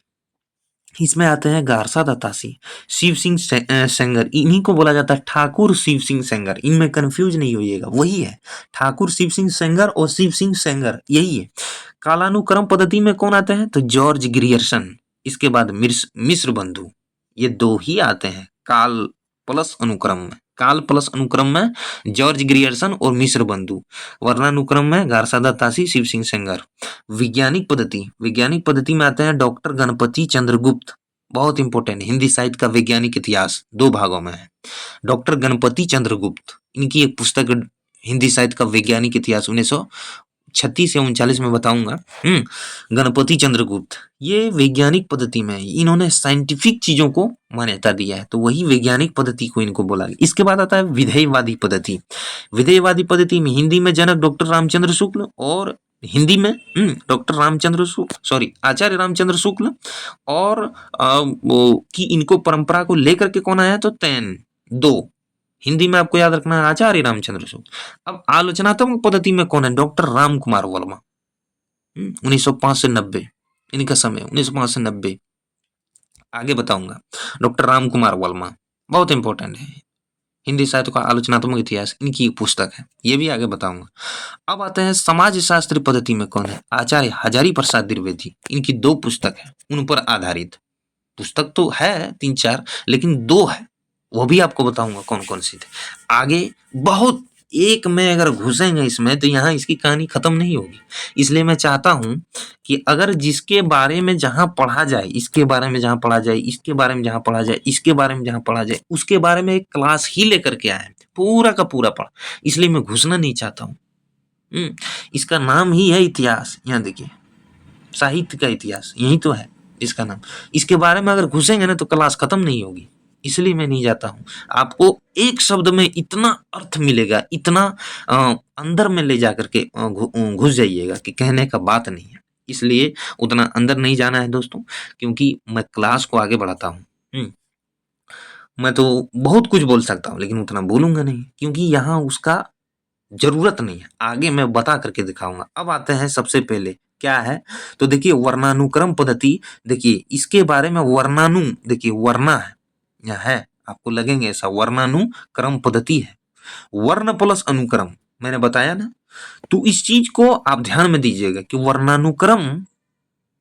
इसमें आते हैं गारसा दत्तासी, शिव सिंह सेंगर, इन्हीं को बोला जाता है ठाकुर शिव सिंह सेंगर। इनमें कंफ्यूज नहीं होइएगा, वही है ठाकुर शिव सिंह सेंगर और शिव सिंह सेंगर, यही है। कालानुक्रम पद्धति में कौन आते हैं? तो जॉर्ज ग्रियर्सन, इसके बाद मिश्र बंधु। ये 2 ही आते हैं काल प्लस अनुक्रम में। काल प्लस अनुक्रम में जॉर्ज ग्रियर्सन और मिश्र बंधु, वर्णानुक्रम में गारसा दत्तासी, शिव सिंह सेंगर। वैज्ञानिक पद्धति में आते हैं डॉक्टर गणपति चंद्रगुप्त, बहुत इंपॉर्टेंट, हिंदी साहित्य का वैज्ञानिक इतिहास 2 भागों में है। डॉक्टर गणपति चंद्रगुप्त, इनकी एक पुस्तक हिंदी साहित्य का वैज्ञानिक इतिहास 1936 या 39 में बताऊंगा। गणपति चंद्रगुप्त ये वैज्ञानिक पद्धति में, इन्होंने साइंटिफिक चीजों को मान्यता दिया है, तो वही वैज्ञानिक पद्धति को इनको बोला गया। इसके बाद आता है विधेयवादी पद्धति। विधेयवादी पद्धति में हिंदी में जनक डॉक्टर रामचंद्र शुक्ल, और हिंदी में डॉक्टर रामचंद्र शुक्ल, सॉरी आचार्य रामचंद्र शुक्ल, और कि इनको परंपरा को लेकर के कौन आया? तो तैन 2। हिंदी में आपको याद रखना है आचार्य रामचंद्र शुक्ल। अब आलोचनात्मक पद्धति में कौन है? डॉक्टर राम कुमार वर्मा, 1905 से 90, इनका समय 1905 से 90। आगे बताऊंगा डॉक्टर राम कुमार वर्मा, बहुत इंपॉर्टेंट है, हिंदी साहित्य का आलोचनात्मक इतिहास, इनकी एक पुस्तक है, ये भी आगे बताऊंगा। अब आते हैं समाज शास्त्र पद्धति में कौन है? आचार्य हजारी प्रसाद द्विवेदी, इनकी 2 पुस्तक है, उन पर आधारित। पुस्तक तो है 3-4, लेकिन 2 है, वो भी आपको बताऊंगा कौन कौन सी थे। आगे बहुत एक में अगर घुसेंगे इसमें तो यहाँ इसकी कहानी खत्म नहीं होगी। इसलिए मैं चाहता हूं कि अगर जिसके बारे में जहां पढ़ा जाए, इसके बारे में जहां पढ़ा जाए, इसके बारे में जहां पढ़ा जाए, इसके बारे में जहां पढ़ा जाए, उसके बारे में एक क्लास ही लेकर के आए, पूरा का पूरा पढ़। इसलिए मैं घुसना नहीं चाहता हूँ। इसका नाम ही है इतिहास। यहाँ देखिए साहित्य का इतिहास, यही तो है इसका नाम। इसके बारे में अगर घुसेंगे ना तो क्लास खत्म नहीं होगी, इसलिए मैं नहीं जाता हूँ। आपको एक शब्द में इतना अर्थ मिलेगा, इतना अंदर में ले जा करके घुस जाइएगा कि कहने का बात नहीं है। इसलिए उतना अंदर नहीं जाना है दोस्तों, क्योंकि मैं क्लास को आगे बढ़ाता हूँ। मैं तो बहुत कुछ बोल सकता हूँ, लेकिन उतना बोलूंगा नहीं, क्योंकि यहाँ उसका जरूरत नहीं है, आगे मैं बता करके दिखाऊंगा। अब आते हैं सबसे पहले क्या है, तो देखिए वर्णानुक्रम पद्धति। देखिए इसके बारे में वर्णानु, देखिए वर्णा है, यहाँ है, आपको लगेंगे ऐसा, वर्णानुक्रम पद्धति है, वर्ण प्लस अनुक्रम, मैंने बताया ना। तो इस चीज को आप ध्यान में दीजिएगा कि वर्णानुक्रम,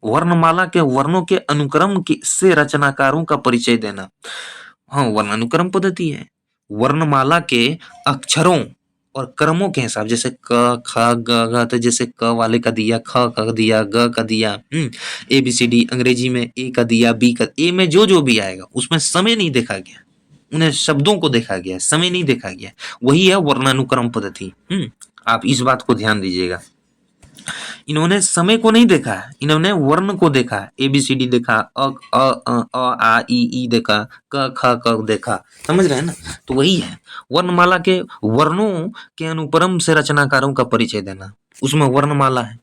वर्णमाला के वर्णों के अनुक्रम से रचनाकारों का परिचय देना, हाँ वर्णानुक्रम पद्धति है। वर्णमाला के अक्षरों और क्रमों के हिसाब, जैसे क ख ग घ, तो जैसे क वाले का दिया, ख का दिया, ग का दिया, ABCD, अंग्रेजी में ए का दिया, बी का, ए में जो भी आएगा उसमें समय नहीं देखा गया, उन्हें शब्दों को देखा गया, समय नहीं देखा गया, वही है वर्णानुक्रम पद्धति। आप इस बात को ध्यान दीजिएगा। इन्होंने समय को नहीं देखा है, इन्होंने वर्ण को देखा है। ABCD देखा, आ ई ई देखा, क ख क देखा, समझ रहे हैं ना। तो वही है, वर्णमाला के वर्णों के अनुक्रम से रचनाकारों का परिचय देना, उसमें वर्णमाला है,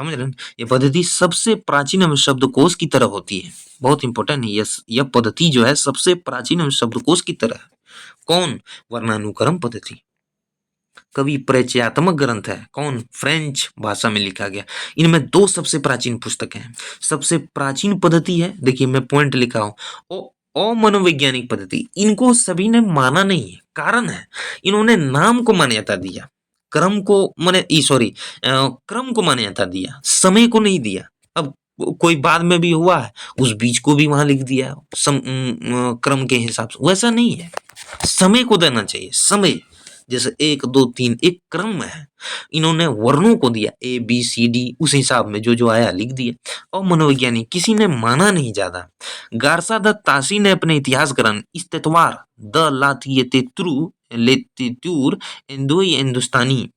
समझ रहे हैं। ये पद्धति सबसे प्राचीन शब्दकोश की तरह होती है, बहुत इंपॉर्टेंट है। यह पद्धति जो है सबसे प्राचीन शब्दकोश की तरह है। कौन? वर्णानुक्रम पद्धति। कवि परिचयात्मक ग्रंथ है, कौन? फ्रेंच भाषा में लिखा गया। इनमें दो सबसे प्राचीन पुस्तकें हैं। सबसे प्राचीन पद्धति है, देखिए मैं पॉइंट लिखा हूं, अमनोवैज्ञानिक पद्धति। इनको सभी ने माना नहीं है, कारण है इन्होंने नाम को मान्यता दिया, क्रम को माने सॉरी क्रम को मान्यता दिया, समय को नहीं दिया। अब कोई बाद में भी हुआ है, उस बीच को भी वहां लिख दिया क्रम के हिसाब से, वैसा नहीं है। समय को देना चाहिए, समय, जैसे 1 2 3 एक क्रम है। इन्होंने वर्णों को दिया ABCD, उस हिसाब में जो जो आया लिख दिया। और मनोवैज्ञानिक किसी ने माना नहीं ज्यादा। गार्सा द तासी ने अपने इतिहास ग्रंथ इस्तेतवार द लेतित्यूर एंदोई हिंदुस्तानी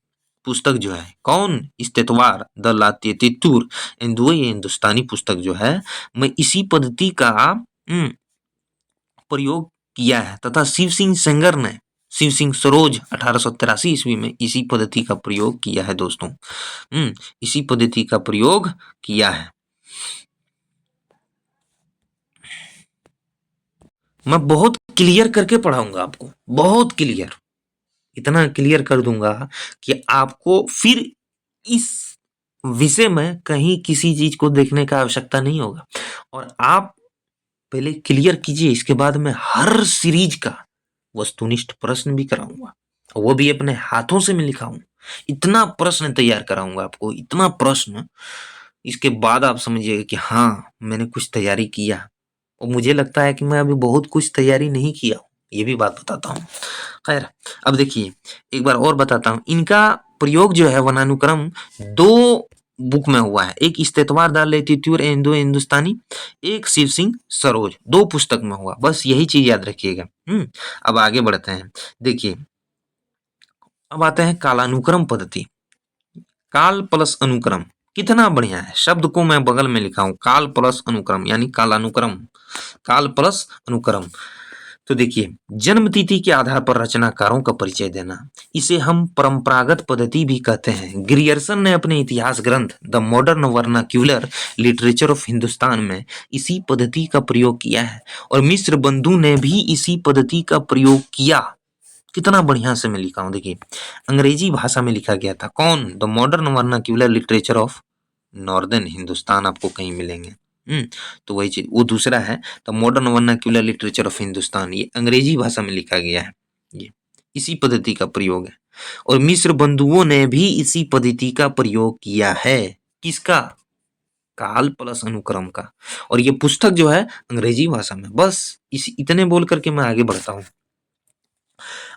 पुस्तक जो है, कौन? इस्तेतवार द लातित्यूर एंदोई हिंदुस्तानी पुस्तक जो है, मैं इसी पद्धति का प्रयोग किया है, तथा शिव सिंह सेंगर ने, शिव सिंह सरोज 1883 ईस्वी में इसी पद्धति का प्रयोग किया है दोस्तों। इसी पद्धति का प्रयोग किया है। मैं बहुत क्लियर करके पढ़ाऊंगा आपको, बहुत क्लियर, इतना क्लियर कर दूंगा कि आपको फिर इस विषय में कहीं किसी चीज को देखने का आवश्यकता नहीं होगा। और आप पहले क्लियर कीजिए, इसके बाद मैं हर सीरीज का वस्तुनिष्ठ प्रश्न भी कराऊंगा, वो भी अपने हाथों से मैं लिखाऊं। इतना प्रश्न तैयार कराऊंगा आपको, इतना प्रश्न, इसके बाद आप समझिएगा कि हाँ मैंने कुछ तैयारी किया। और मुझे लगता है कि मैं अभी बहुत कुछ तैयारी नहीं किया हूं, ये भी बात बताता हूँ। खैर, अब देखिए एक बार और बताता हूँ, इनका प्रयोग जो है वनानुक्रम दो बुक में हुआ है। एक इस्तेतवार द लेतित्यूर इंडो हिंदुस्तानी, एक शिव सिंह सरोज, दो पुस्तक में हुआ। बस यही चीज याद रखिएगा। अब आगे बढ़ते हैं। देखिए अब आते हैं कालानुक्रम पद्धति। काल प्लस अनुक्रम, कितना बढ़िया है, शब्द को मैं बगल में लिखा हूं, काल प्लस अनुक्रम यानी कालानुक्रम, काल प्लस अनुक्रम। तो देखिए, जन्म तिथि के आधार पर रचनाकारों का परिचय देना, इसे हम परंपरागत पद्धति भी कहते हैं। ग्रियर्सन ने अपने इतिहास ग्रंथ the modern vernacular literature of Hindustan में इसी पद्धति का प्रयोग किया है, और मिश्र बंधु ने भी इसी पद्धति का प्रयोग किया। कितना बढ़िया से मैं लिखा हूं, देखिए अंग्रेजी भाषा में लिखा गया था। कौन? The modern vernacular literature of northern Hindustan, आपको कहीं मिलेंगे। तो वही चीज, वो दूसरा है the modern vernacular literature of Hindustan, ये अंग्रेजी भाषा में लिखा गया है। ये इसी पद्धति का प्रयोग है, और मिश्र बंधुओं ने भी इसी पद्धति का प्रयोग किया है। किसका? काल प्लस अनुक्रम का। और ये पुस्तक जो है अंग्रेजी भाषा में। बस इतने बोल करके मैं आगे बढ़ता हूँ।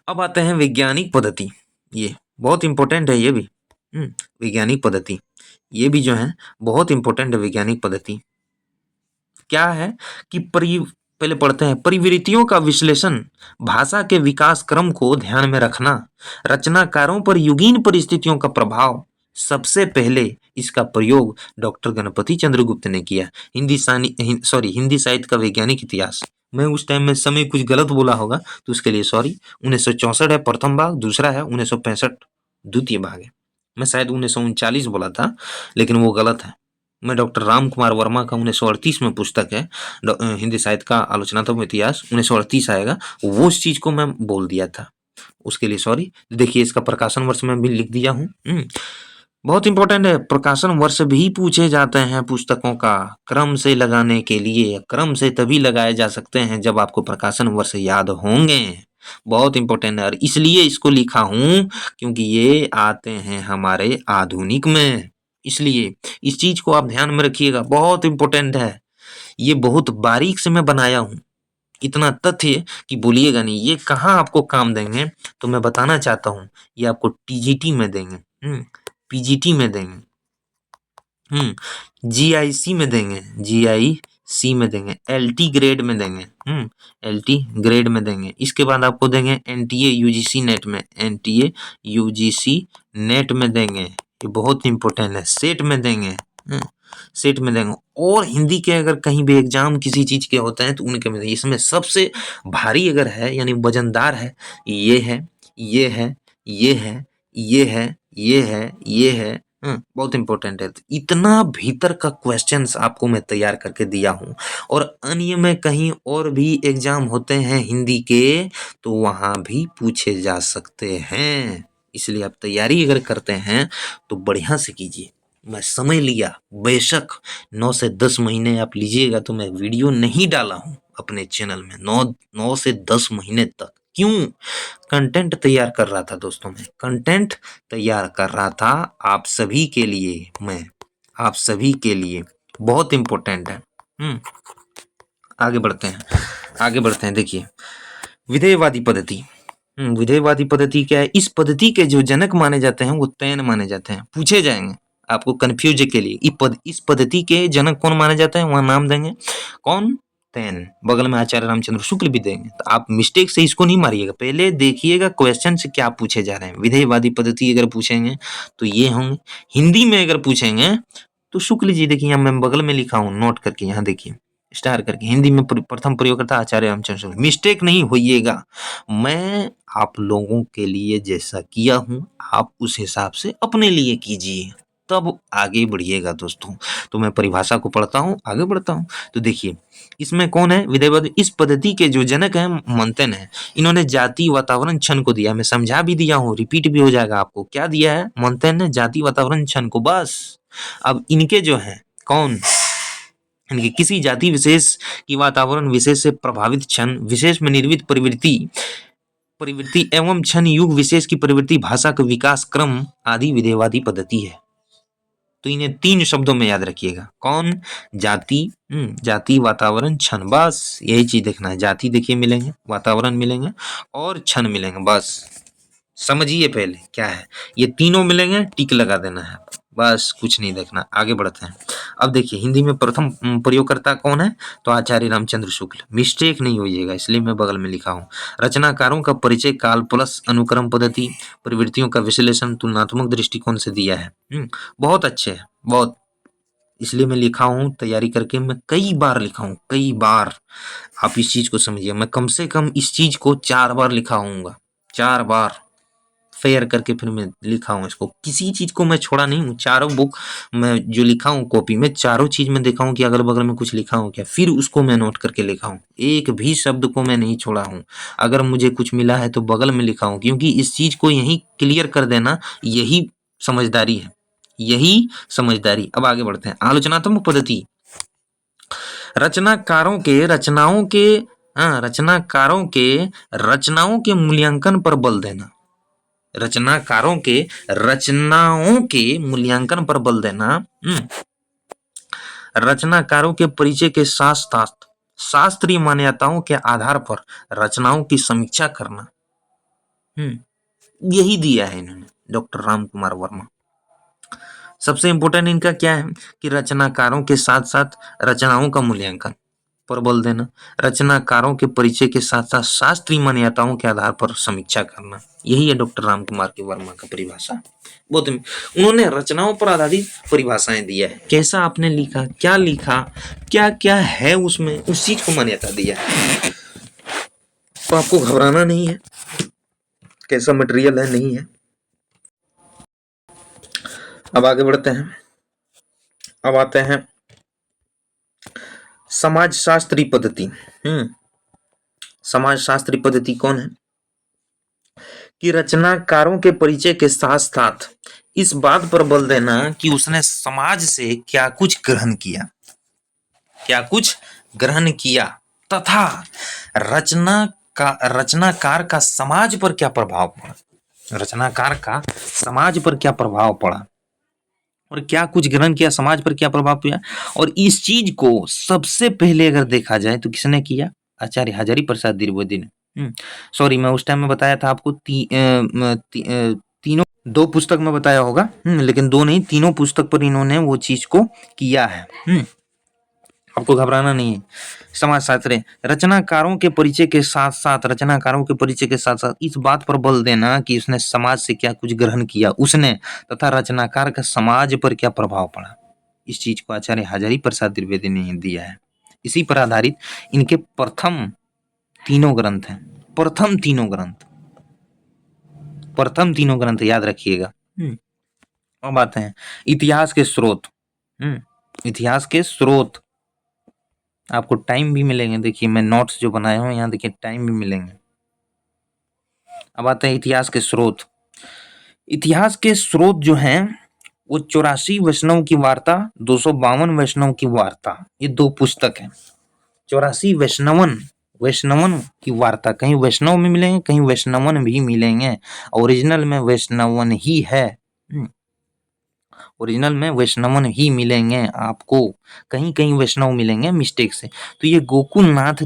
अब आते हैं वैज्ञानिक पद्धति, ये बहुत इंपॉर्टेंट है, ये भी वैज्ञानिक पद्धति, ये भी जो है बहुत इंपॉर्टेंट है। वैज्ञानिक पद्धति क्या है कि पहले पढ़ते हैं, परिवृत्तियों का विश्लेषण, भाषा के विकास क्रम को ध्यान में रखना, रचनाकारों पर युगीन परिस्थितियों का प्रभाव। सबसे पहले इसका प्रयोग डॉक्टर गणपति चंद्रगुप्त ने किया। हिंदी साहित्य का वैज्ञानिक इतिहास, मैं उस टाइम में समय कुछ गलत बोला होगा तो उसके लिए सॉरी। 1964 है प्रथम भाग, दूसरा है 1965 द्वितीय भाग है। मैं शायद 1939 बोला था, लेकिन वो गलत है। मैं डॉक्टर राम कुमार वर्मा का 1938 में पुस्तक है हिंदी साहित्य का आलोचनात्मक इतिहास, 1938 आएगा, वो उस चीज को मैं बोल दिया था, उसके लिए सॉरी। देखिए इसका प्रकाशन वर्ष में भी लिख दिया हूँ। बहुत इंपॉर्टेंट है, प्रकाशन वर्ष भी पूछे जाते हैं पुस्तकों का क्रम से लगाने के लिए। क्रम से तभी लगाए जा सकते हैं जब आपको प्रकाशन वर्ष याद होंगे। बहुत इंपॉर्टेंट है, और इसलिए इसको लिखा हूं क्योंकि ये आते हैं हमारे आधुनिक में, इसलिए इस चीज को आप ध्यान में रखिएगा, बहुत इंपॉर्टेंट है। ये बहुत बारीक से मैं बनाया हूं, इतना तथ्य कि बोलिएगा नहीं ये कहाँ आपको काम देंगे। तो मैं बताना चाहता हूँ, ये आपको TGT में देंगे, PGT में देंगे, GIC में देंगे, GIC में देंगे, LT ग्रेड में देंगे, LT ग्रेड में देंगे। इसके बाद आपको देंगे NTA UGC नेट में, NTA UGC नेट में देंगे। कि बहुत इंपॉर्टेंट है, सेट में देंगे। सेट में देंगे। और हिंदी के अगर कहीं भी एग्जाम किसी चीज के होते हैं तो उनके में इसमें सबसे भारी अगर है यानी वजनदार है, ये है, ये है, ये है, ये है, ये है, ये है। बहुत इंपॉर्टेंट है। तो इतना भीतर का क्वेश्चंस आपको मैं तैयार करके दिया हूँ। और अन्य में कहीं और भी एग्जाम होते हैं हिंदी के तो वहां भी पूछे जा सकते हैं। इसलिए आप तैयारी अगर करते हैं तो बढ़िया से कीजिए। मैं समय लिया, बेशक 9 से 10 महीने आप लीजिएगा, तो मैं वीडियो नहीं डाला हूँ अपने चैनल में 9 से 10 महीने तक। क्यों? कंटेंट तैयार कर रहा था दोस्तों, मैं कंटेंट तैयार कर रहा था आप सभी के लिए। मैं आप सभी के लिए बहुत इंपॉर्टेंट है। आगे बढ़ते हैं, आगे बढ़ते हैं। देखिए, विधेयवादी पद्धति। विधेयवादी पद्धति क्या है? इस पद्धति के जो जनक माने जाते हैं वो तैन माने जाते हैं। पूछे जाएंगे आपको कंफ्यूज के लिए, इस पद्धति के जनक कौन माने जाते हैं, वहां नाम देंगे कौन? तैन। बगल में आचार्य रामचंद्र शुक्ल भी देंगे। तो आप मिस्टेक से इसको नहीं मारिएगा, पहले देखिएगा क्वेश्चन से क्या पूछे जा रहे हैं। विधेयवादी पद्धति अगर पूछेंगे तो ये होंगे। हिंदी में अगर पूछेंगे तो शुक्ल जी, देखिए यहाँ मैं बगल में लिखा हूँ नोट करके, यहाँ देखिए स्टार करके। हिंदी में प्रथम प्रयोगकर्ता आचार्य रामचंद्र शुक्ल। मिस्टेक नहीं होइएगा। मैं आप लोगों के लिए जैसा किया हूं आप उस हिसाब से अपने लिए कीजिए, तब आगे बढ़िएगा दोस्तों। तो मैं परिभाषा को पढ़ता हूं, आगे बढ़ता हूं। तो देखिए, इसमें कौन है विधेयवादी? इस पद्धति के जो जनक हैं मंथन है। इन्होंने जाति वातावरण क्षण को दिया। मैं समझा भी दिया हूं, रिपीट भी हो जाएगा आपको। क्या दिया है? मंथन ने जाति वातावरण क्षण को, बस। अब इनके जो है कौन, इनके किसी जाति विशेष की वातावरण विशेष से प्रभावित क्षण विशेष में निर्मित प्रवृत्ति एवं क्षण युग विशेष की प्रवृत्ति भाषा का विकास क्रम आदि विधेयवादी पद्धति है। तो इन्हें 3 शब्दों में याद रखिएगा। कौन? जाति, जाति वातावरण क्षण, बस यही चीज देखना है। जाति देखिए मिलेंगे, वातावरण मिलेंगे और क्षण मिलेंगे, बस समझिए पहले क्या है। ये तीनों मिलेंगे, टिक लगा देना है, बस कुछ नहीं देखना। आगे बढ़ते हैं। अब देखिए, हिंदी में प्रथम प्रयोगकर्ता कौन है? तो आचार्य रामचंद्र शुक्ल। मिस्टेक नहीं होइएगा, इसलिए मैं बगल में लिखा हूँ। रचनाकारों का परिचय काल प्लस अनुक्रम पद्धति प्रवृत्तियों का विश्लेषण तुलनात्मक दृष्टिकोण से दिया है। बहुत अच्छे है, बहुत। इसलिए मैं लिखा हूँ तैयारी करके, मैं कई बार लिखा हूँ, कई बार। आप इस चीज को समझिए, मैं कम से कम इस चीज को 4 बार लिखा हूँगा, 4 बार फेयर करके फिर मैं लिखा हूँ इसको। किसी चीज को मैं छोड़ा नहीं हूँ। चारों बुक मैं जो लिखा हूँ कॉपी में, चारों चीज में देखा हूँ कि अगल बगल में कुछ लिखा हूँ क्या, फिर उसको मैं नोट करके लिखा हूँ। एक भी शब्द को मैं नहीं छोड़ा हूँ। अगर मुझे कुछ मिला है तो बगल में लिखा हूँ, क्योंकि इस चीज को यही क्लियर कर देना, यही समझदारी है, यही समझदारी। अब आगे बढ़ते हैं। आलोचनात्मक पद्धति। रचनाकारों के रचनाओं के मूल्यांकन पर बल देना। रचनाकारों के रचनाओं के मूल्यांकन पर बल देना। रचनाकारों के परिचय के साथ साथ शास्त्रीय मान्यताओं के आधार पर रचनाओं की समीक्षा करना। यही दिया है इन्होंने, डॉक्टर राम कुमार वर्मा। सबसे इंपॉर्टेंट इनका क्या है कि रचनाकारों के साथ साथ रचनाओं का मूल्यांकन पर बल देना, रचनाकारों के परिचय के साथ साथ शास्त्रीय मान्यताओं के आधार पर समीक्षा करना। यही है डॉक्टर राम कुमार के वर्मा का परिभाषा। बहुत उन्होंने रचनाओं पर आधारित परिभाषाएं दिया है। कैसा आपने लिखा, क्या लिखा, क्या क्या है उसमें, उस चीज को मान्यता दिया है। तो आपको घबराना नहीं है, कैसा मटेरियल है नहीं है। अब आगे बढ़ते हैं। अब आते हैं समाजशास्त्री पद्धति। समाजशास्त्री पद्धति कौन है कि रचनाकारों के परिचय के साथ साथ इस बात पर बल देना कि उसने समाज से क्या कुछ ग्रहण किया, क्या कुछ ग्रहण किया, तथा रचनाकार का समाज पर क्या प्रभाव पड़ा, रचनाकार का समाज पर क्या प्रभाव पड़ा और क्या कुछ ग्रहण किया, समाज पर क्या प्रभाव पड़ा। और इस चीज को सबसे पहले अगर देखा जाए तो किसने किया? आचार्य हजारी प्रसाद द्विवेदी ने। सॉरी, मैं उस टाइम में बताया था आपको तीनों, 2 पुस्तक में बताया होगा, लेकिन 2 नहीं, 3 पुस्तक पर इन्होंने वो चीज को किया है। आपको घबराना नहीं है। समाजशास्त्र रचनाकारों के परिचय के साथ साथ इस बात पर बल देना कि उसने समाज से क्या कुछ ग्रहण किया उसने, तथा रचनाकार का समाज पर क्या प्रभाव पड़ा। इस चीज को आचार्य हजारी प्रसाद द्विवेदी ने दिया है। इसी पर आधारित इनके प्रथम तीनों ग्रंथ याद रखिएगा। अब आते हैं इतिहास के स्रोत। इतिहास के स्रोत आपको टाइम भी मिलेंगे। देखिए मैं नोट्स जो बनाए हुए यहाँ देखिए टाइम भी मिलेंगे। अब आते हैं इतिहास के स्रोत। इतिहास के स्रोत जो हैं वो 84 वैष्णव की वार्ता, 252 वैष्णव की वार्ता, ये दो पुस्तक हैं। 84 वैष्णवन की वार्ता, कहीं वैष्णव में मिलेंगे कहीं वैष्णवन भी मिलेंगे। ओरिजिनल में वैष्णवन ही है। ओरिजिनल में वैष्णवन ही मिलेंगे आपको, कहीं कहीं वैष्णव मिलेंगे मिस्टेक से। तो ये गोकुलनाथ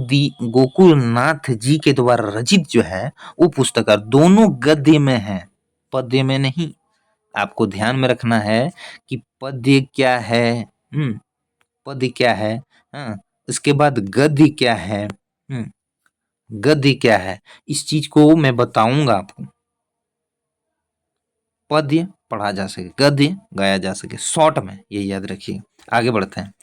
जी के द्वारा रचित जो है वो पुस्तक दोनों गद्य में है, पद्य में नहीं। आपको ध्यान में रखना है कि पद्य क्या है, पद्य क्या है, इसके बाद गद्य क्या है, गद्य क्या है, इस चीज को मैं बताऊंगा आपको। पद्य पढ़ा जा सके, गद्य गाया जा सके, शॉर्ट में, यही याद रखिए। आगे बढ़ते हैं।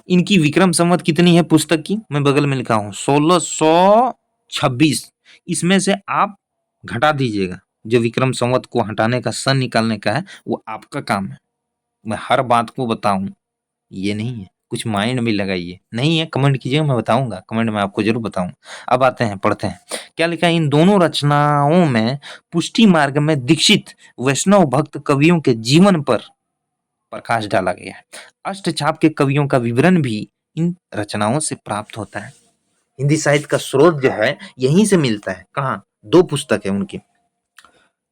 इनकी विक्रम संवत कितनी है पुस्तक की, मैं बगल में लिखा हूं 1626। इसमें से आप घटा दीजिएगा, जो विक्रम संवत को हटाने का सन निकालने का है वो आपका काम है। मैं हर बात को बताऊं ये नहीं है, कुछ माइंड में लगाइए। नहीं है कमेंट कीजिएगा, मैं बताऊंगा, कमेंट में आपको जरूर बताऊंगा। अब आते हैं, पढ़ते हैं क्या लिखा है। इन दोनों रचनाओं में पुष्टि मार्ग में दीक्षित वैष्णव भक्त कवियों के जीवन पर प्रकाश डाला गया है। अष्टछाप के कवियों का विवरण भी इन रचनाओं से प्राप्त होता है। हिंदी साहित्य का स्रोत जो है यहीं से मिलता है। कहाँ? दो पुस्तक है उनकी,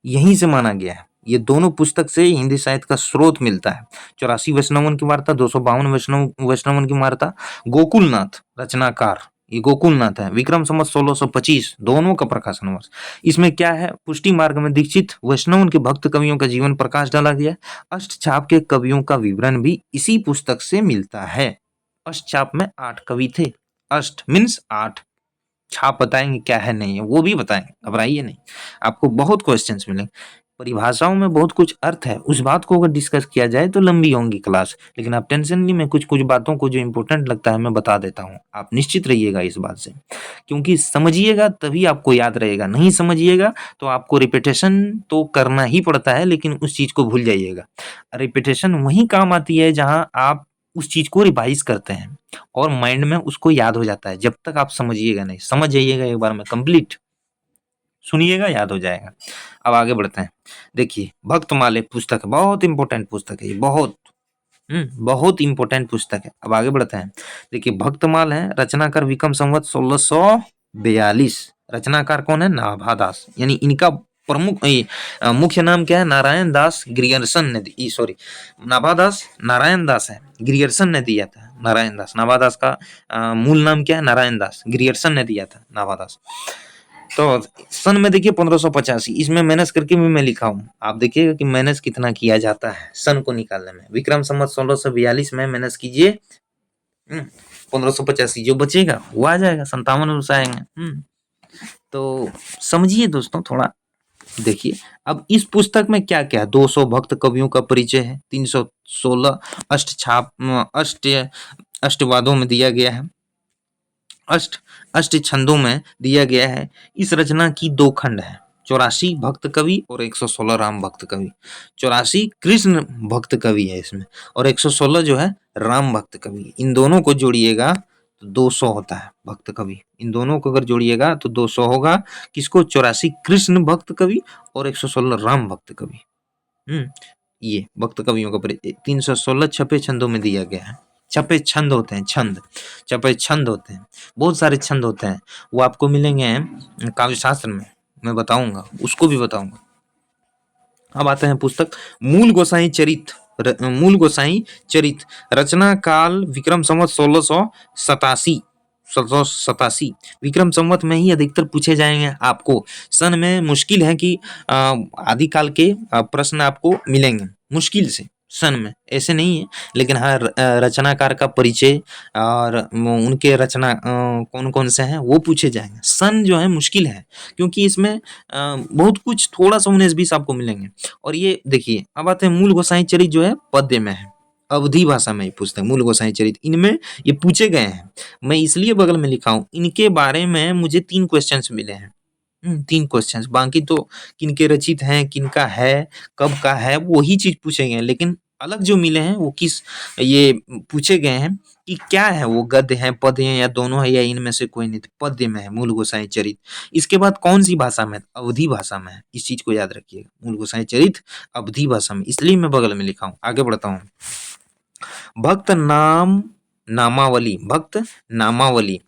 यहीं से माना गया है। ये दोनों पुस्तक से हिंदी साहित्य का स्रोत मिलता है। 84 वैष्णवन की वार्ता, 252 वैष्णवन की वार्ता। गोकुलनाथ रचनाकार, ये गोकुलनाथ है। विक्रम संवत 1625, दोनों का प्रकाशन वर्ष। इसमें क्या है, पुष्टि मार्ग में दीक्षित वैष्णवन के भक्त कवियों का जीवन प्रकाश डाला गया। अष्टछाप के कवियों का विवरण भी इसी पुस्तक से मिलता है। अष्टछाप में 8 कवि थे। अष्ट मीन्स 8, छाप बताएंगे क्या है नहीं है वो भी बताएंगे, घबराइए नहीं। आपको बहुत क्वेश्चंस मिलेंगे, परिभाषाओं में बहुत कुछ अर्थ है, उस बात को अगर डिस्कस किया जाए तो लंबी होंगी क्लास। लेकिन आप टेंशन नहीं, मैं कुछ कुछ बातों को जो इंपॉर्टेंट लगता है मैं बता देता हूँ। आप निश्चित रहिएगा इस बात से, क्योंकि समझिएगा तभी आपको याद रहेगा, नहीं समझिएगा तो आपको रिपीटेशन तो करना ही पड़ता है, लेकिन उस चीज को भूल जाइएगा। रिपीटेशन वहीं काम आती है जहां आप उस चीज को रिवाइज करते हैं और माइंड में उसको याद हो जाता है। जब तक आप समझिएगा नहीं, समझ जाइएगा एक बार में, कंप्लीट सुनिएगा याद हो जाएगा। अब आगे बढ़ते हैं। देखिए भक्तमाल एक पुस्तक है, बहुत इंपॉर्टेंट पुस्तक है ये, बहुत इंपॉर्टेंट पुस्तक है। अब आगे बढ़ते हैं। देखिए भक्तमाल है, रचनाकार विक्रम संवत 1642। रचनाकार कौन है? नाभादास, यानी इनका प्रमुख मुख्य नाम क्या है? नारायण दास ग्रियर्सन ने, सॉरी नाभादास नारायण दास है, ग्रियर्सन ने दिया था। नारायण दास, नाभादास का मूल नाम क्या है? नारायण दास, ग्रियर्सन ने दिया था नाभादास। तो सन में देखिए 1585, इसमें माइनस करके भी मैं लिखा हूँ, आप देखिएगा कि माइनस कितना किया जाता है सन को निकालने में। विक्रम संवत 1642 में माइनस कीजिए 1585, जो बचेगा वो आ जाएगा, 57 वर्ष आएंगे। तो समझिए दोस्तों थोड़ा, देखिए अब इस पुस्तक में क्या क्या है। 200 भक्त कवियों का परिचय है, 316 अष्टवादों में दिया गया है, अष्ट छंदों में दिया गया है। इस रचना की 2 खंड है, 84 भक्त कवि और 116 राम भक्त कवि। 84 कृष्ण भक्त कवि है इसमें, और 116 जो है राम भक्त कवि। इन दोनों को जोड़िएगा तो 200 होता है भक्त कवि। इन दोनों को अगर जोड़िएगा तो 200 होगा। किसको? 84 कृष्ण भक्त कवि और 116 राम भक्त कवि। ये भक्त कवियों का परिचय। 316 छपे छंदों में दिया गया है। छपे छंद होते हैं, छपे छंद होते हैं, बहुत सारे छंद होते हैं, वो आपको मिलेंगे काव्य शास्त्र में, मैं बताऊंगा, उसको भी बताऊंगा। अब आते हैं पुस्तक मूल गोसाई चरित, रचना काल विक्रम संवत 1687। विक्रम संवत में ही अधिकतर पूछे जाएंगे आपको। सन में मुश्किल है कि आदिकाल के प्रश्न आपको मिलेंगे, मुश्किल से। सन में, ऐसे नहीं है, लेकिन हाँ रचनाकार का परिचय और उनके रचना कौन कौन से हैं वो पूछे जाएंगे। सन जो है मुश्किल है, क्योंकि इसमें बहुत कुछ थोड़ा सा 19-20 आपको मिलेंगे। और ये देखिए, अब आते हैं मूल गोसाई चरित जो है पद्य में है, अवधी भाषा में ही पूछते हैं मूल गोसाई चरित, इनमें ये पूछे गए हैं। मैं इसलिए बगल में लिखा हूं, इनके बारे में मुझे 3 क्वेश्चंस मिले हैं। 3 क्वेश्चंस, बाकी तो किनके रचित हैं, किनका है, कब का है, वही चीज पूछे गए हैं। लेकिन अलग जो मिले हैं वो किस ये पूछे गए हैं कि क्या है, वो गद्य है, पद्य है, या दोनों है, या इनमें से कोई नहीं। तो पद्य में है मूल गोसाई चरित। इसके बाद कौन सी भाषा में? अवधी भाषा में है। इस चीज को याद रखिएगा, मूल गोसाई चरित अवधी भाषा में, इसलिए मैं बगल में लिखा हूं। आगे बढ़ता हूं। भक्त नाम नामावली, भक्त नामावली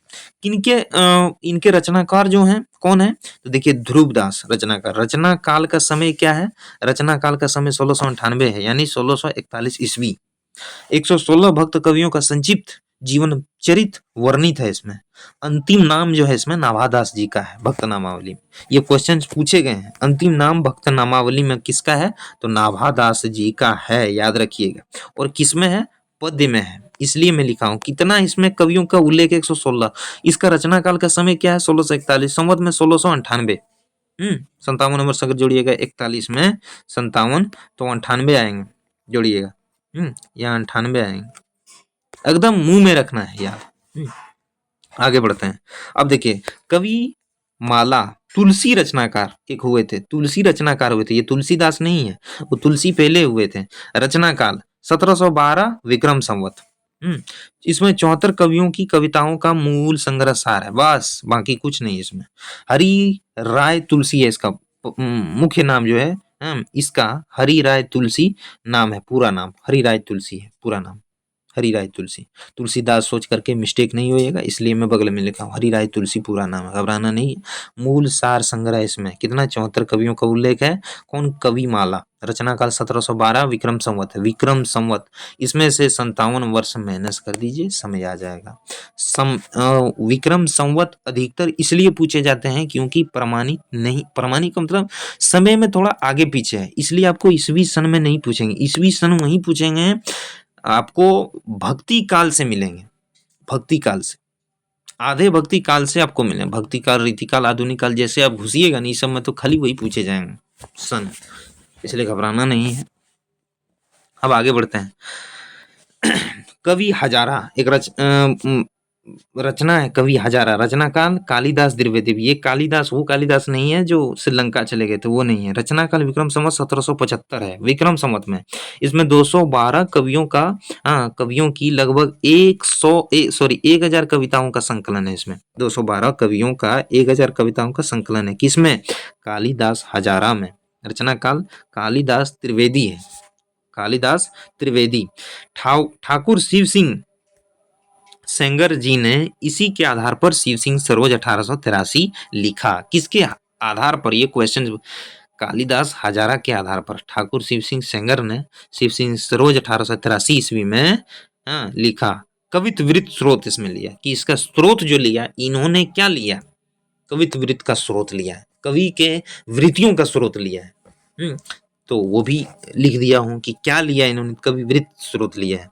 किनके इनके रचनाकार जो हैं कौन है? तो देखिए ध्रुवदास रचनाकार। रचना काल का समय क्या है? रचना काल का समय 1698 है, यानी 1641 ईस्वी। 116 भक्त कवियों का संक्षिप्त जीवन चरित वर्णित है इसमें। अंतिम नाम जो है इसमें नाभादास जी का है भक्त नामावली। ये क्वेश्चन पूछे गए हैं, अंतिम नाम भक्त नामावली में किसका है? तो नाभादास जी का है, याद रखिएगा। और किसमें है? पद्य में है, इसलिए मैं लिखा हूं। कितना इसमें कवियों का उल्लेख? 116। इसका रचना काल का समय क्या है? 1641, संवत में 1698। 57 नंबर से अगर जोड़िएगा 41 में 57, तो 98 आएंगे, जोड़िएगा। यहाँ 98 आएंगे, एकदम मुंह में रखना है यार। आगे बढ़ते हैं। अब देखिए, कवि माला तुलसी रचनाकार एक हुए थे, तुलसी रचनाकार हुए थे। ये तुलसीदास नहीं है, वो तुलसी पहले हुए थे। रचना काल 1712 विक्रम संवत। इसमें 74 कवियों की कविताओं का मूल संग्रह सार है, बस, बाकी कुछ नहीं इसमें। हरि राय तुलसी है इसका मुख्य नाम जो है। इसका हरि राय तुलसी नाम है, पूरा नाम हरि राय तुलसी है, पूरा नाम हरि राय तुलसी। तुलसीदास सोच करके मिस्टेक नहीं होएगा, इसलिए मैं बगल में लिखा हूँ हरि राय तुलसी पूरा नाम है, घबराना नहीं है। मूल सार संग्रह इसमें कितना? 74 कवियों का उल्लेख है। कौन? कवि माला। रचना काल 1712 विक्रम संवत है, विक्रम संवत। इसमें से 57 वर्ष माइनस कर दीजिए, समय आ जाएगा। विक्रम संवत अधिकतर इसलिए पूछे जाते हैं क्योंकि प्रमाणित नहीं, प्रमाणित का मतलब समय में थोड़ा आगे पीछे है, इसलिए आपको ईसवी सन में नहीं पूछेंगे। ईसवी सन वहीं पूछेंगे आपको भक्ति काल से मिलेंगे, भक्ति काल से, आधे भक्ति काल से आपको मिले। भक्ति काल, रीति काल, आधुनिक काल, जैसे आप घुसिएगा नहीं सब में तो खाली वही पूछे जाएंगे सन, इसलिए घबराना नहीं है। अब आगे बढ़ते हैं। कवि हजारा एक रचना है, कवि हजारा। रचना काल कालिदास द्विवेदी। ये कालिदास वो कालिदास नहीं है जो श्रीलंका चले गए थे, वो नहीं है। रचना काल विक्रम संवत 1775 है, विक्रम संवत में। इसमें 212 कवियों का कवियों की लगभग 1000 कविताओं का संकलन है इसमें। 212 कवियों का 1000 कविताओं का संकलन है, किसमें? कालिदास हजारा में। रचना काल कालिदास त्रिवेदी है, कालिदास त्रिवेदी। ठाकुर शिव सिंह सेंगर जी ने इसी के आधार पर शिव सिंह सरोज 1883 लिखा। किसके आधार पर? ये क्वेश्चन कालिदास हजारा के आधार पर ठाकुर शिव सिंह सेंगर ने शिव सिंह सरोज 1883 ईस्वी में लिखा। कवित्व वृत्त स्रोत इसमें लिया, कि इसका स्रोत जो लिया इन्होंने क्या लिया? कवित्व वृत्त का स्रोत लिया है, कवि के वृत्तियों का स्रोत लिया है। तो वो भी लिख दिया हूं कि क्या लिया इन्होंने, कवि वृत्त स्रोत लिया है।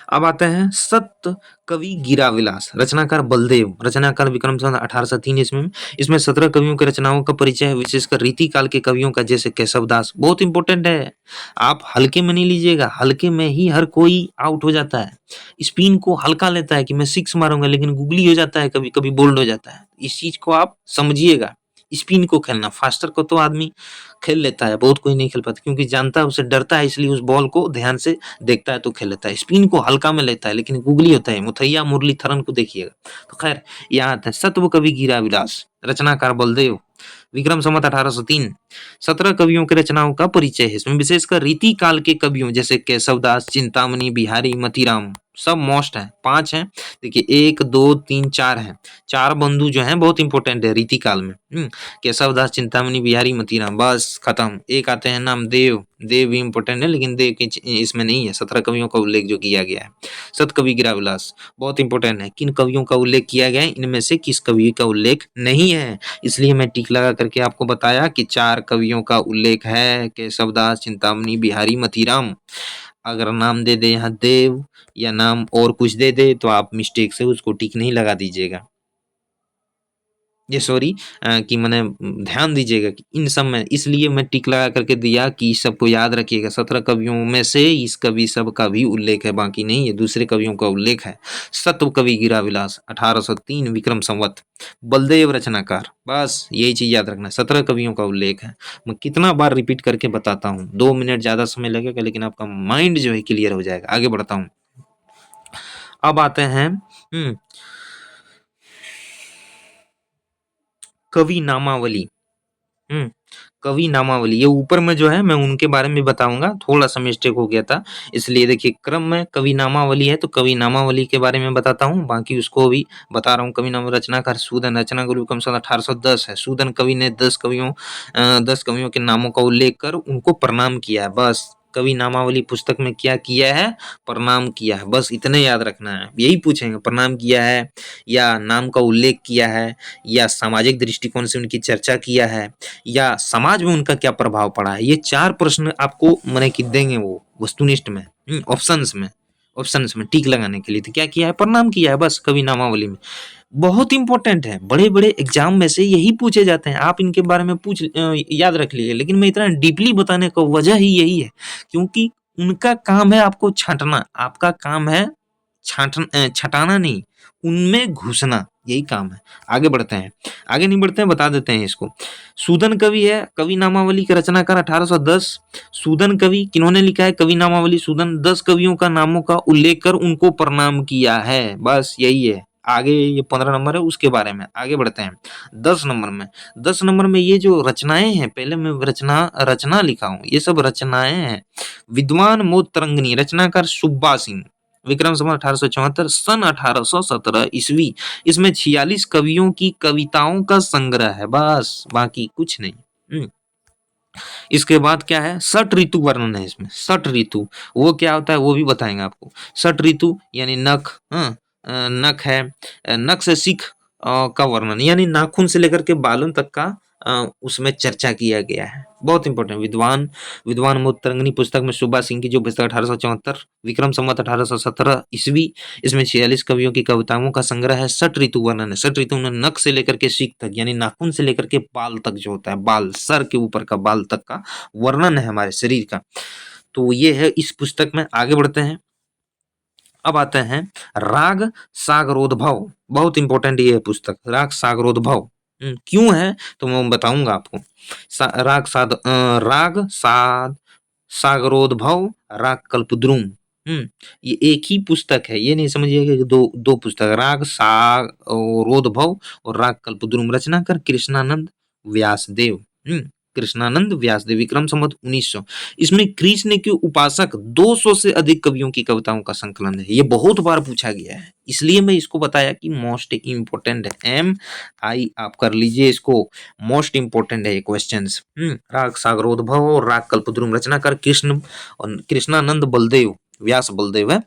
अब आते हैं सत्य कवि गिरा विलास। रचनाकार बलदेव। रचनाकार विक्रम संवत 1803 ईस्वी में। इसमें 17 कवियों की रचनाओं का परिचय है, विशेषकर रीति काल के कवियों का, जैसे केशवदास। बहुत इंपॉर्टेंट है, आप हल्के में नहीं लीजिएगा, हल्के में ही हर कोई आउट हो जाता है। स्पिन को हल्का लेता है कि मैं सिक्स मारूंगा, लेकिन गुगली हो जाता है, कभी कभी बोल्ड हो जाता है। इस चीज को आप समझिएगा। स्पिन को खेलना, फास्टर को तो आदमी खेल लेता है, बहुत कोई नहीं खेल पाता, क्योंकि जानता है, उसे डरता है, इसलिए उस बॉल को ध्यान से देखता है तो खेल लेता है। स्पिन को हल्का में लेता है, लेकिन गुगली होता है। मुथैया मुरलीधरन को देखिएगा। तो खैर यहाँ आता है सत्व कवि गिरा विलास। रचनाकार बलदेव, विक्रम संवत 1803। 17 कवियों की रचनाओं का परिचय है इसमें, विशेषकर रीति काल के कवियों जैसे केशवदास, चिंतामणि, बिहारी, मतीराम, सब मोस्ट है। 5 हैं, देखिए 1 2 3 4 हैं। 4 बंधु जो हैं बहुत इंपॉर्टेंट है रीति काल में। केशवदास, चिंतामणि, बिहारी, मतीराम, बस खत्म। एक आते हैं नाम देव। देव भी इंपॉर्टेंट है, लेकिन देव के इसमें नहीं है। 17 कवियों का उल्लेख जो किया गया है। सतकवि गिरा विलास बहुत इंपॉर्टेंट है। किन कवियों का उल्लेख किया गया है, इनमें से किस कवि का उल्लेख नहीं है। इसलिए मैं टिक लगा करके आपको बताया कि 4 कवियों का उल्लेख है, केशवदास, चिंतामणि, बिहारी, मतीराम। अगर नाम दे दे यहाँ देव या नाम और कुछ दे दे तो आप मिस्टेक से उसको टिक नहीं लगा दीजिएगा। ये सॉरी कि मैंने ध्यान दीजिएगा कि इन सब में, इसलिए मैं टिक लगा करके दिया कि सबको याद रखिएगा। 17 कवियों में से इस कवि सब का भी उल्लेख है, बाकी नहीं, ये दूसरे कवियों का उल्लेख है। सत्व कवि गिरा विलास 1803 विक्रम संवत, बलदेव रचनाकार, बस यही चीज याद रखना। 17 कवियों का उल्लेख है। मैं कितना बार रिपीट करके बताता हूँ, 2 मिनट ज्यादा समय लगेगा, लेकिन आपका माइंड जो है क्लियर हो जाएगा। आगे बढ़ता हूँ। अब आते हैं कवि नामावली। हम्म कवि नामावली, ये ऊपर में जो है मैं उनके बारे में बताऊंगा, थोड़ा सा मिस्टेक हो गया था, इसलिए देखिए क्रम में कवि नामावली है तो कवि नामावली के बारे में बताता हूँ, बाकी उसको भी बता रहा हूँ। कवि नाम रचनाकार सूदन, रचना गुरु विक्रम संवत 1810 है। सूदन कवि ने 10 कवियों के नामों का उल्लेख कर उनको प्रणाम किया है। बस कवि नामावली पुस्तक में क्या किया है, प्रणाम किया है, बस इतने याद रखना है। यही पूछेंगे, प्रणाम किया है या नाम का उल्लेख किया है या सामाजिक दृष्टिकोण से उनकी चर्चा किया है या समाज में उनका क्या प्रभाव पड़ा है। ये 4 प्रश्न आपको मैंने कि देंगे वो वस्तुनिष्ठ में, ऑप्शंस में टिक लगाने के लिए। तो क्या किया है, प्रणाम किया है, बस कवि नामावली में। बहुत इंपॉर्टेंट है, बड़े बड़े एग्जाम में से यही पूछे जाते हैं। आप इनके बारे में याद रख लीजिए, लेकिन मैं इतना डीपली बताने का वजह ही यही है क्योंकि उनका काम है आपको छांटना, आपका काम है छटाना नहीं, उनमें घुसना, यही काम है। आगे बढ़ते हैं, आगे नहीं बढ़ते हैं, बता देते हैं इसको। सूदन कवि है, कवि नामावली के रचनाकार 1810। सूदन कवि किन्होंने लिखा है, कवि नामावली सूदन, 10 कवियों का नामों का उल्लेख कर उनको प्रणाम किया है, बस यही है। आगे ये 15 नंबर है, उसके बारे में आगे बढ़ते हैं। 10 नंबर में ये जो रचनाएं हैं, पहले मैं रचना लिखा हूं, ये सब रचनाएं हैं। विद्वान मोद तरंगिणी, रचनाकार सुब्बा सिंह, विक्रम संवत 1874, सन 1817 ईस्वी। इसमें 46 कवियों की कविताओं का संग्रह है, बस बाकी कुछ नहीं। इसके बाद क्या है, षट ऋतु वर्णन है इसमें। षट ऋतु वो क्या होता है वो भी बताएंगे आपको। षट ऋतु यानी नख, नख है, नख से सिख का वर्णन, यानी नाखून से लेकर के बालों तक का उसमें चर्चा किया गया है। बहुत इंपॉर्टेंट। विद्वान मुतरंगिनी पुस्तक में सुब्बा सिंह की जो पुस्तक 1874 विक्रम संवत 1817 ईस्वी, इसमें 46 कवियों की कविताओं का संग्रह है। षट ऋतु वर्णन है। षट ऋतु में नख से लेकर के सिख तक, यानी नाखून से लेकर के बाल तक जो होता है, बाल सर के ऊपर का बाल तक का वर्णन है हमारे शरीर का। तो ये है इस पुस्तक में। आगे बढ़ते हैं। अब आते हैं राग सागरोद्भव, बहुत इंपॉर्टेंट ये है पुस्तक, राग सागरोद्भव। क्यों है तो मैं बताऊंगा आपको। राग साद सागरोद्भव, राग कल्पद्रुम। ये एक ही पुस्तक है, ये नहीं समझिएगा कि दो दो पुस्तक। राग सागरोद्भव और राग कल्पद्रुम, रचनाकार कृष्णानंद व्यासदेव। कृष्णानंद व्यासदेव, विक्रम संवत 1900। इसमें कृष्ण के उपासक 200 से अधिक कवियों की कविताओं का संकलन है। ये बहुत बार पूछा गया है, इसलिए मैं इसको बताया कि मोस्ट इम्पोर्टेंट है। MI आप कर लीजिए इसको, मोस्ट इम्पोर्टेंट है ये क्वेश्चन। राग सागरोद्भव और राग कल्पद्रुम, रचनाकार कृष्ण और कृष्णानंद बलदेव, व्यास बलदेव है।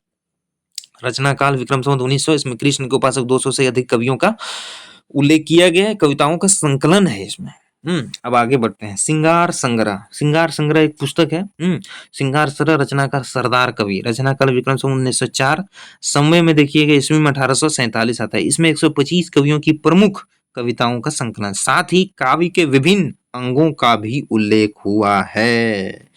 रचना काल विक्रम संवत 1900। इसमें कृष्ण के उपासक 200 से अधिक कवियों का उल्लेख किया गया है, कविताओं का संकलन है इसमें। अब आगे बढ़ते हैं। सिंगार संग्रह, सिंगार संग्रह एक पुस्तक है। सिंगार संग्रह, रचनाकार सरदार कवि, रचनाकाल विक्रम संवत 1904। समय में देखिएगा ईस्वी में 1847 आता है। इसमें 125 कवियों की प्रमुख कविताओं का संकलन, साथ ही काव्य के विभिन्न अंगों का भी उल्लेख हुआ है।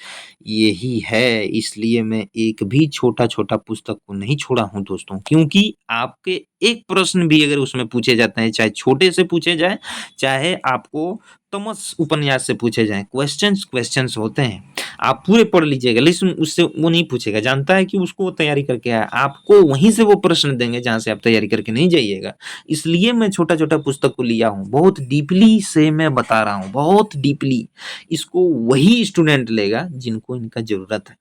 यही है, इसलिए मैं एक भी छोटा छोटा पुस्तक को नहीं छोड़ा हूं दोस्तों, क्योंकि आपके एक प्रश्न भी अगर उसमें पूछे जाते हैं, चाहे छोटे से पूछे जाए, चाहे आपको तमस उपन्यास से पूछे जाए, क्वेश्चंस होते हैं। आप पूरे पढ़ लीजिएगा, लेकिन उससे वो नहीं पूछेगा, जानता है कि उसको तैयारी करके आया, आपको वहीं से वो प्रश्न देंगे जहां से आप तैयारी करके नहीं जाइएगा। इसलिए मैं छोटा छोटा पुस्तक को लिया हूं, बहुत डीपली से मैं बता रहा हूं, बहुत डीपली। इसको वही स्टूडेंट लेगा जिनको इनका जरूरत है,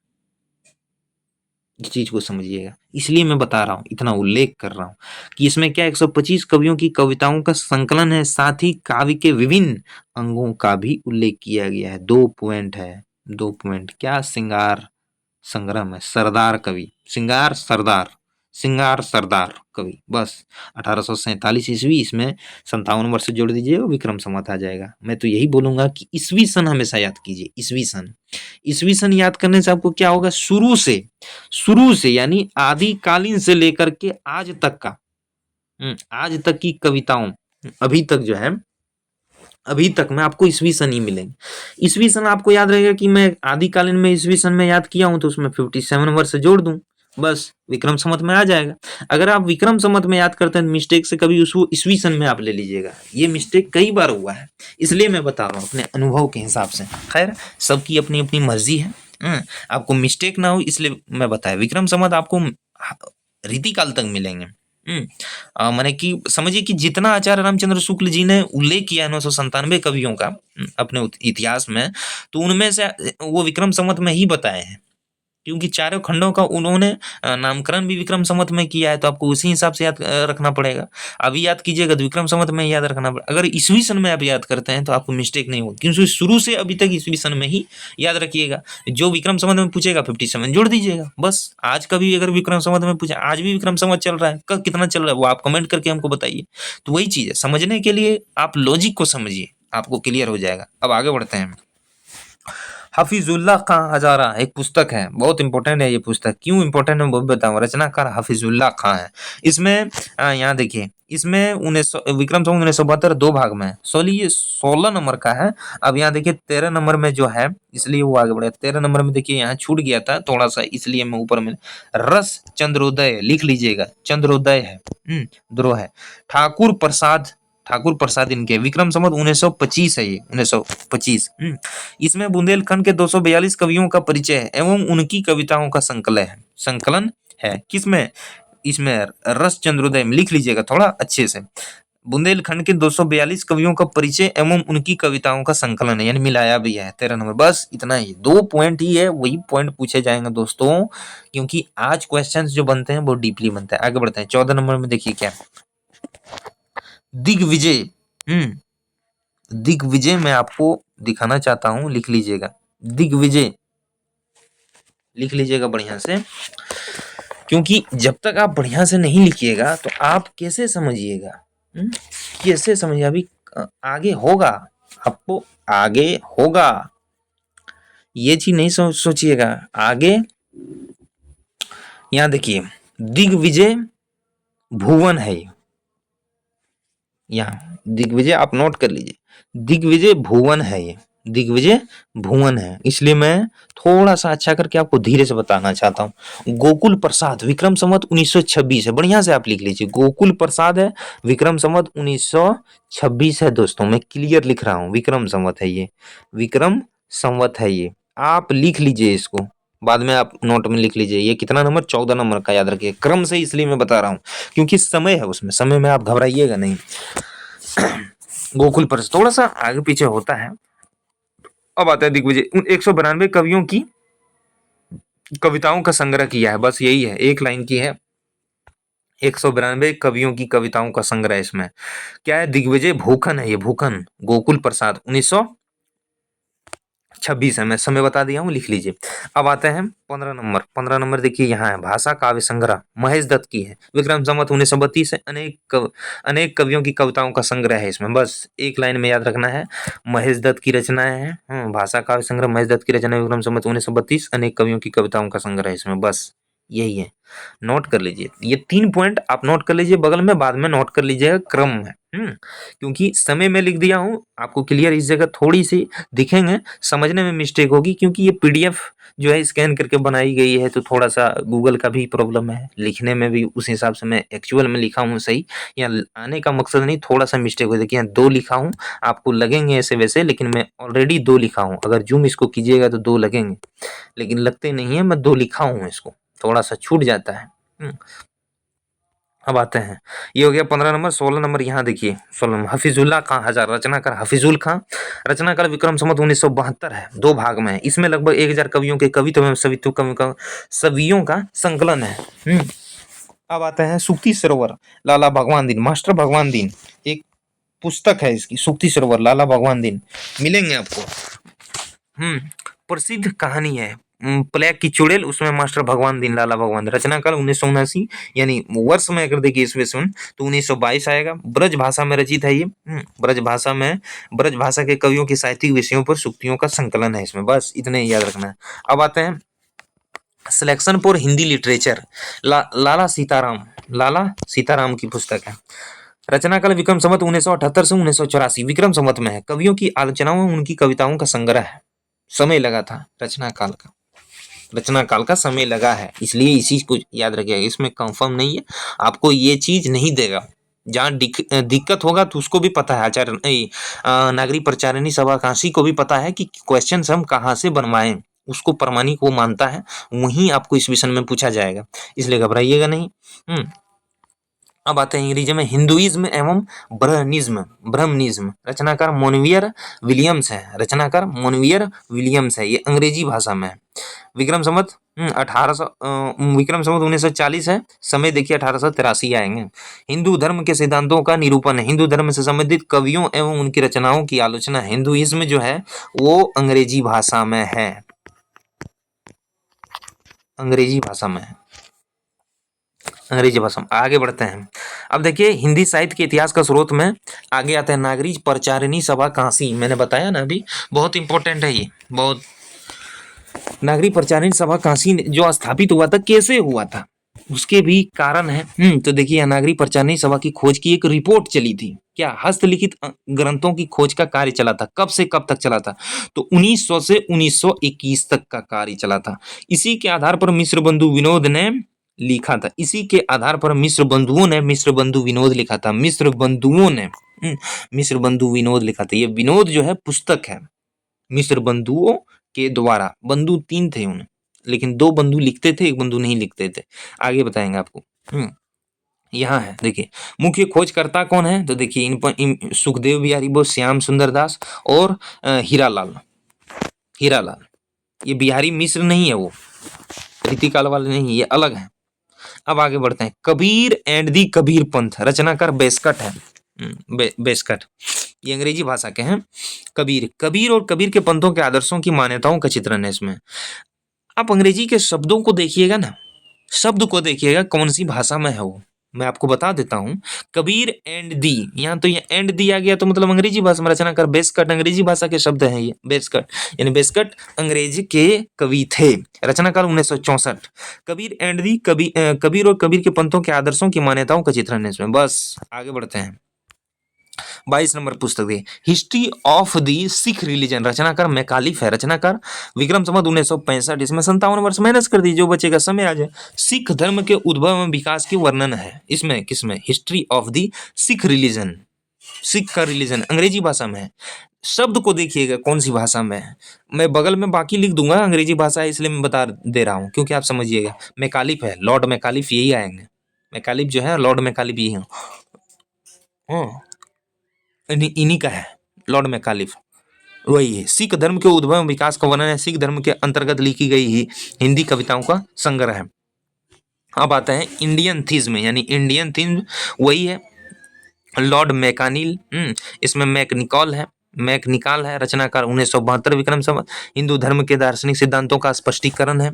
इस चीज को समझिएगा। इसलिए मैं बता रहा हूँ, इतना उल्लेख कर रहा हूँ कि इसमें क्या 125 कवियों की कविताओं का संकलन है, साथ ही काव्य के विभिन्न अंगों का भी उल्लेख किया गया है। 2 पॉइंट है, 2 पॉइंट क्या, सिंगार संग्रह में सरदार कवि, सिंगार सरदार, सिंगार सरदार कवि, बस 1847 ईस्वी, इसमें 57 वर्ष जोड़ दीजिए और विक्रम संवत आ जाएगा। मैं तो यही बोलूंगा कि ईस्वी सन हमेशा याद कीजिए, ईस्वी सन। ईस्वी सन याद करने से आपको क्या होगा, शुरू से यानी आदिकालीन से लेकर के आज तक का, आज तक की कविताओं, अभी तक जो है, अभी तक में आपको ईस्वी सन ही मिलेंगे। ईस्वी सन आपको याद रहेगा कि मैं आदिकालीन में ईस्वी सन में याद किया हूं तो उसमें 57 वर्ष जोड़ दूं, बस विक्रम संवत में आ जाएगा। अगर आप विक्रम संवत में याद करते हैं मिस्टेक से कभी उसको ईस्वी सन में आप ले लीजिएगा, ये मिस्टेक कई बार हुआ है, इसलिए मैं बता रहा हूँ अपने अनुभव के हिसाब से। खैर, सबकी अपनी अपनी मर्जी है, आपको मिस्टेक ना हो इसलिए मैं बताया। विक्रम संवत आपको रीतिकाल तक मिलेंगे। माने कि समझिए कि जितना आचार्य रामचंद्र शुक्ल जी ने उल्लेख किया है 997 कवियों का अपने इतिहास में, तो उनमें से वो विक्रम संवत में ही बताए हैं, क्योंकि चारों खंडों का उन्होंने नामकरण भी विक्रम संवत में किया है, तो आपको उसी हिसाब से याद रखना पड़ेगा। अभी याद कीजिएगा तो विक्रम संवत में याद रखना पड़ेगा। अगर ईस्वी सन में आप याद करते हैं तो आपको मिस्टेक नहीं होगी, क्योंकि शुरू से अभी तक ईस्वी सन में ही याद रखिएगा। जो विक्रम संवत में पूछेगा 57 जोड़ दीजिएगा, बस। आज का भी अगर विक्रम संवत में पूछे, आज भी विक्रम संवत चल रहा है, कब कितना चल रहा है वो आप कमेंट करके हमको बताइए। तो वही चीज है, समझने के लिए आप लॉजिक को समझिए, आपको क्लियर हो जाएगा। अब आगे बढ़ते हैं। हफीजुल्लाह खां हजारा एक पुस्तक है, बहुत इंपॉर्टेंट है ये पुस्तक। क्यों इंपॉर्टेंट है वो बताऊं। रचनाकार हफीजुल्लाह खां है। इसमें यहाँ देखिए, इसमें 1900 विक्रम संवत 1972 दो भाग में है। ये 16 नंबर का है। अब यहाँ देखिए 13 नंबर में जो है, इसलिए वो आगे बढ़े। 13 नंबर में देखिए यहाँ छूट गया था थोड़ा सा, इसलिए मैं ऊपर में रस चंद्रोदय लिख लीजिएगा, चंद्रोदय है, द्रोह है। ठाकुर प्रसाद इनके, विक्रम संवत 1925 है ये, 1925। इसमें बुंदेलखंड के 242 कवियों का परिचय है एवं उनकी कविताओं का संकलन है। किसमें? इसमें रस चंद्रोदय में लिख लीजिएगा थोड़ा अच्छे से। बुंदेलखंड के 242 कवियों का परिचय एवं उनकी कविताओं का संकलन है, यानी मिलाया भी है। 13 नंबर, बस इतना ही, 2 पॉइंट ही है, वही पॉइंट पूछे जाएंगे दोस्तों, क्योंकि आज क्वेश्चंस जो बनते हैं वो डीपली बनते हैं। आगे बढ़ते हैं। 14 नंबर में देखिए क्या, दिग्विजय। दिग्विजय मैं आपको दिखाना चाहता हूं, लिख लीजिएगा, दिग्विजय लिख लीजिएगा बढ़िया से, क्योंकि जब तक आप बढ़िया से नहीं लिखिएगा तो आप कैसे समझिएगा, कैसे समझिए। अभी आगे होगा, आपको आगे होगा, ये चीज नहीं सोचिएगा आगे। यहां देखिए, दिग्विजय भुवन है, यहाँ दिग्विजय आप नोट कर लीजिए, दिग्विजय भुवन है, ये दिग्विजय भुवन है। इसलिए मैं थोड़ा सा अच्छा करके आपको धीरे से बताना चाहता हूँ। गोकुल प्रसाद, विक्रम संवत 1926 है, बढ़िया से आप लिख लीजिए, गोकुल प्रसाद है, विक्रम संवत 1926 है दोस्तों, मैं क्लियर लिख रहा हूँ, विक्रम संवत है ये, विक्रम संवत है ये, आप लिख लीजिए इसको, बाद में आप नोट में लिख लीजिए। ये कितना नंबर, 14 नंबर का, याद रखिए क्रम से, इसलिए मैं बता रहा हूँ क्योंकि समय है उसमें, समय में आप घबराइएगा नहीं। गोकुल प्रसाद थोड़ा सा आगे पीछे होता है। अब आता है दिग्विजय, 192 कवियों की कविताओं का संग्रह किया है, बस यही है, एक लाइन की है, 192 कवियों की कविताओं का संग्रह। इसमें क्या है, दिग्विजय भूखन है ये, भूखन, गोकुल प्रसाद 1926 है, मैं समय बता दिया हूँ, लिख लीजिए। अब आते हैं 15 नंबर। 15 नंबर देखिए यहाँ है, भाषा काव्य संग्रह, महेश दत्त की है, विक्रम संवत 1932 है, अनेक कवियों की कविताओं का संग्रह है इसमें, बस एक लाइन में याद रखना है, महेश दत्त की रचनाएं हैं। भाषा काव्य संग्रह, महेश दत्त की रचना, विक्रम संवत 1932, अनेक कवियों की कविताओं का संग्रह है इसमें, बस यही है, नोट कर लीजिए। ये 3 पॉइंट आप नोट कर लीजिए बगल में, बाद में नोट कर लीजिएगा क्रम में, क्योंकि समय में लिख दिया हूं आपको क्लियर, इस जगह थोड़ी सी दिखेंगे, समझने में मिस्टेक होगी, क्योंकि ये पीडीएफ जो है स्कैन करके बनाई गई है, तो थोड़ा सा गूगल का भी प्रॉब्लम है, लिखने में भी उस हिसाब से मैं एक्चुअल में लिखा हूँ सही, यहाँ आने का मकसद नहीं, थोड़ा सा मिस्टेक हो। देखिए 2 लिखा हूँ, आपको लगेंगे ऐसे वैसे, लेकिन मैं ऑलरेडी 2 लिखा हूँ, अगर जूम इसको कीजिएगा तो 2 लगेंगे, लेकिन लगते नहीं है, मैं 2 लिखा हूँ, इसको थोड़ा सा छूट जाता है। अब आते हैं, ये हो गया 15 नंबर। 16 नंबर यहाँ देखिए, 16 नंबर हफीजुल्लाह खां हजार, रचनाकार हफीजुल खां, रचनाकार विक्रम संवत 1972 है, 2 भाग में है। इसमें लगभग 1000 कवियों के कवित्व एवं सवियों का संकलन है। अब आते हैं सूक्ति सरोवर, लाला भगवान दीन, मास्टर भगवान दीन, एक पुस्तक है इसकी, सूक्ति सरोवर, लाला भगवान दीन, मिलेंगे आपको। प्रसिद्ध कहानी है, प्लेग की चुड़ैल, उसमें मास्टर भगवान दीन लाला भगवान। रचनाकाल 1979, यानी वर्ष में अगर देखिए ईस्वी सन तो 1922 आएगा। ब्रज भाषा में रचित है ये। ब्रज भाषा के कवियों की साहित्यिक विषयों पर सूक्तियों का संकलन है इसमें। बस इतने ही याद रखना है। अब आते हैं सिलेक्शन फॉर हिंदी लिटरेचर। लाला सीताराम की पुस्तक है। रचनाकाल विक्रम संवत 1978 से 1984, विक्रम संवत में है। कवियों की आलोचनाओं, उनकी कविताओं का संग्रह है। समय लगा था रचनाकाल का समय लगा है, इसलिए इसी को याद रखिएगा। इसमें कंफर्म नहीं है, आपको ये चीज नहीं देगा। जहाँ दिक्कत होगा तो उसको भी पता है, आचार्य नागरिक प्रचारिणी सभा काशी को भी पता है कि क्वेश्चन हम कहाँ से बनवाएं। उसको प्रमाणिक वो मानता है, वहीं आपको इस विषय में पूछा जाएगा, इसलिए घबराइएगा नहीं। अब आते हैं अंग्रेजी में हिंदुइज्म एवं ब्रह्मनिज्म। रचनाकार मोनवियर विलियम्स है। ये अंग्रेजी भाषा में है। विक्रम संवत 1940 है। समय देखिए 1883 आएंगे। हिंदू धर्म के सिद्धांतों का निरूपण है। हिंदू धर्म से संबंधित कवियों एवं उनकी रचनाओं की आलोचना। हिंदुइज्म जो है वो अंग्रेजी भाषा में है। अंग्रेजी भाषा में आगे बढ़ते हैं। अब देखिए हिंदी साहित्य के इतिहास का स्रोत में आगे आता है नागरिक प्रचारिणी सभा काशी। मैंने बताया ना अभी, बहुत इंपॉर्टेंट है ये, बहुत। नागरिक प्रचारिणी सभा काशी जो स्थापित हुआ था, कैसे हुआ था, उसके भी कारण है। तो देखिए नागरिक प्रचारिणी सभा की खोज की एक रिपोर्ट चली थी। क्या हस्तलिखित ग्रंथों की खोज का कार्य चला था। कब से कब तक चला था, तो 1900 से 1921 तक का कार्य चला था। इसी के आधार पर मिश्र बंधु विनोद ने लिखा था। इसी के आधार पर मिश्र बंधु विनोद लिखा था। मिश्र बंधु विनोद लिखा था। ये विनोद जो है पुस्तक है मिश्र बंधुओं के द्वारा। बंधु 3 थे उन्हें, लेकिन 2 बंधु लिखते थे, 1 बंधु नहीं लिखते थे। आगे बताएंगे आपको। यहाँ है देखिए मुख्य खोजकर्ता कौन है, तो देखिए इन सुखदेव बिहारी बोस, श्याम सुंदर दास और हीरालाल। ये बिहारी मिश्र नहीं है, वो रीतिकाल वाले नहीं, ये अलग है। अब आगे बढ़ते हैं। Kabir and the Kabir Panth. रचनाकार बेस्कट है। बेस्कट ये अंग्रेजी भाषा के हैं। कबीर और कबीर के पंथों के आदर्शों की मान्यताओं का चित्रण है इसमें। आप अंग्रेजी के शब्दों को देखिएगा ना, शब्द को देखिएगा कौन सी भाषा में है वो, मैं आपको बता देता हूँ। कबीर एंड दी, यहाँ तो ये एंड दी आ गया, तो मतलब अंग्रेजी भाषा में। रचनाकार बेस्कट अंग्रेजी भाषा के शब्द हैं। ये बेस्कट यानी बेस्कट अंग्रेजी के कवि थे। रचनाकाल 1964। कबीर एंड दी कबीर और कबीर के पंथों के आदर्शों की मान्यताओं का चित्रण है इसमें। बस आगे बढ़ते हैं। 22 नंबर पुस्तक है history of the Sikh religion. रचनाकार मैकालिफ है। रचनाकार विक्रम संवत 1965। इसमें 57 वर्ष माइनस कर दी, जो बचेगा समय आ जाए। सिख धर्म के उद्भव एवं विकास की वर्णन है इसमें। किसमें, history of the Sikh religion. Sikh का रिलीजन अंग्रेजी भाषा में है। शब्द को देखिएगा कौन सी भाषा में है, मैं बगल में बाकी लिख दूंगा, अंग्रेजी भाषा है इसलिए मैं बता दे रहा हूँ, क्योंकि आप समझिएगा। मैकालिफ है, लॉर्ड मैकालिफ यही आएंगे। मैकालिफ जो है लॉर्ड मैकालिफ यही है, इन्हीं का है लॉर्ड मैकालिफ, वही है। सिख धर्म के उद्भव एवं विकास का वर्णन है। सिख धर्म के अंतर्गत लिखी गई ही हिंदी कविताओं का संग्रह है। अब आता है इंडियन थीज्म, यानी इंडियन थीम वही है लॉर्ड मैकानिल। इसमें मैकनिकाल है। रचनाकार 1972 विक्रम संवत। हिंदू धर्म के दार्शनिक सिद्धांतों का स्पष्टीकरण है।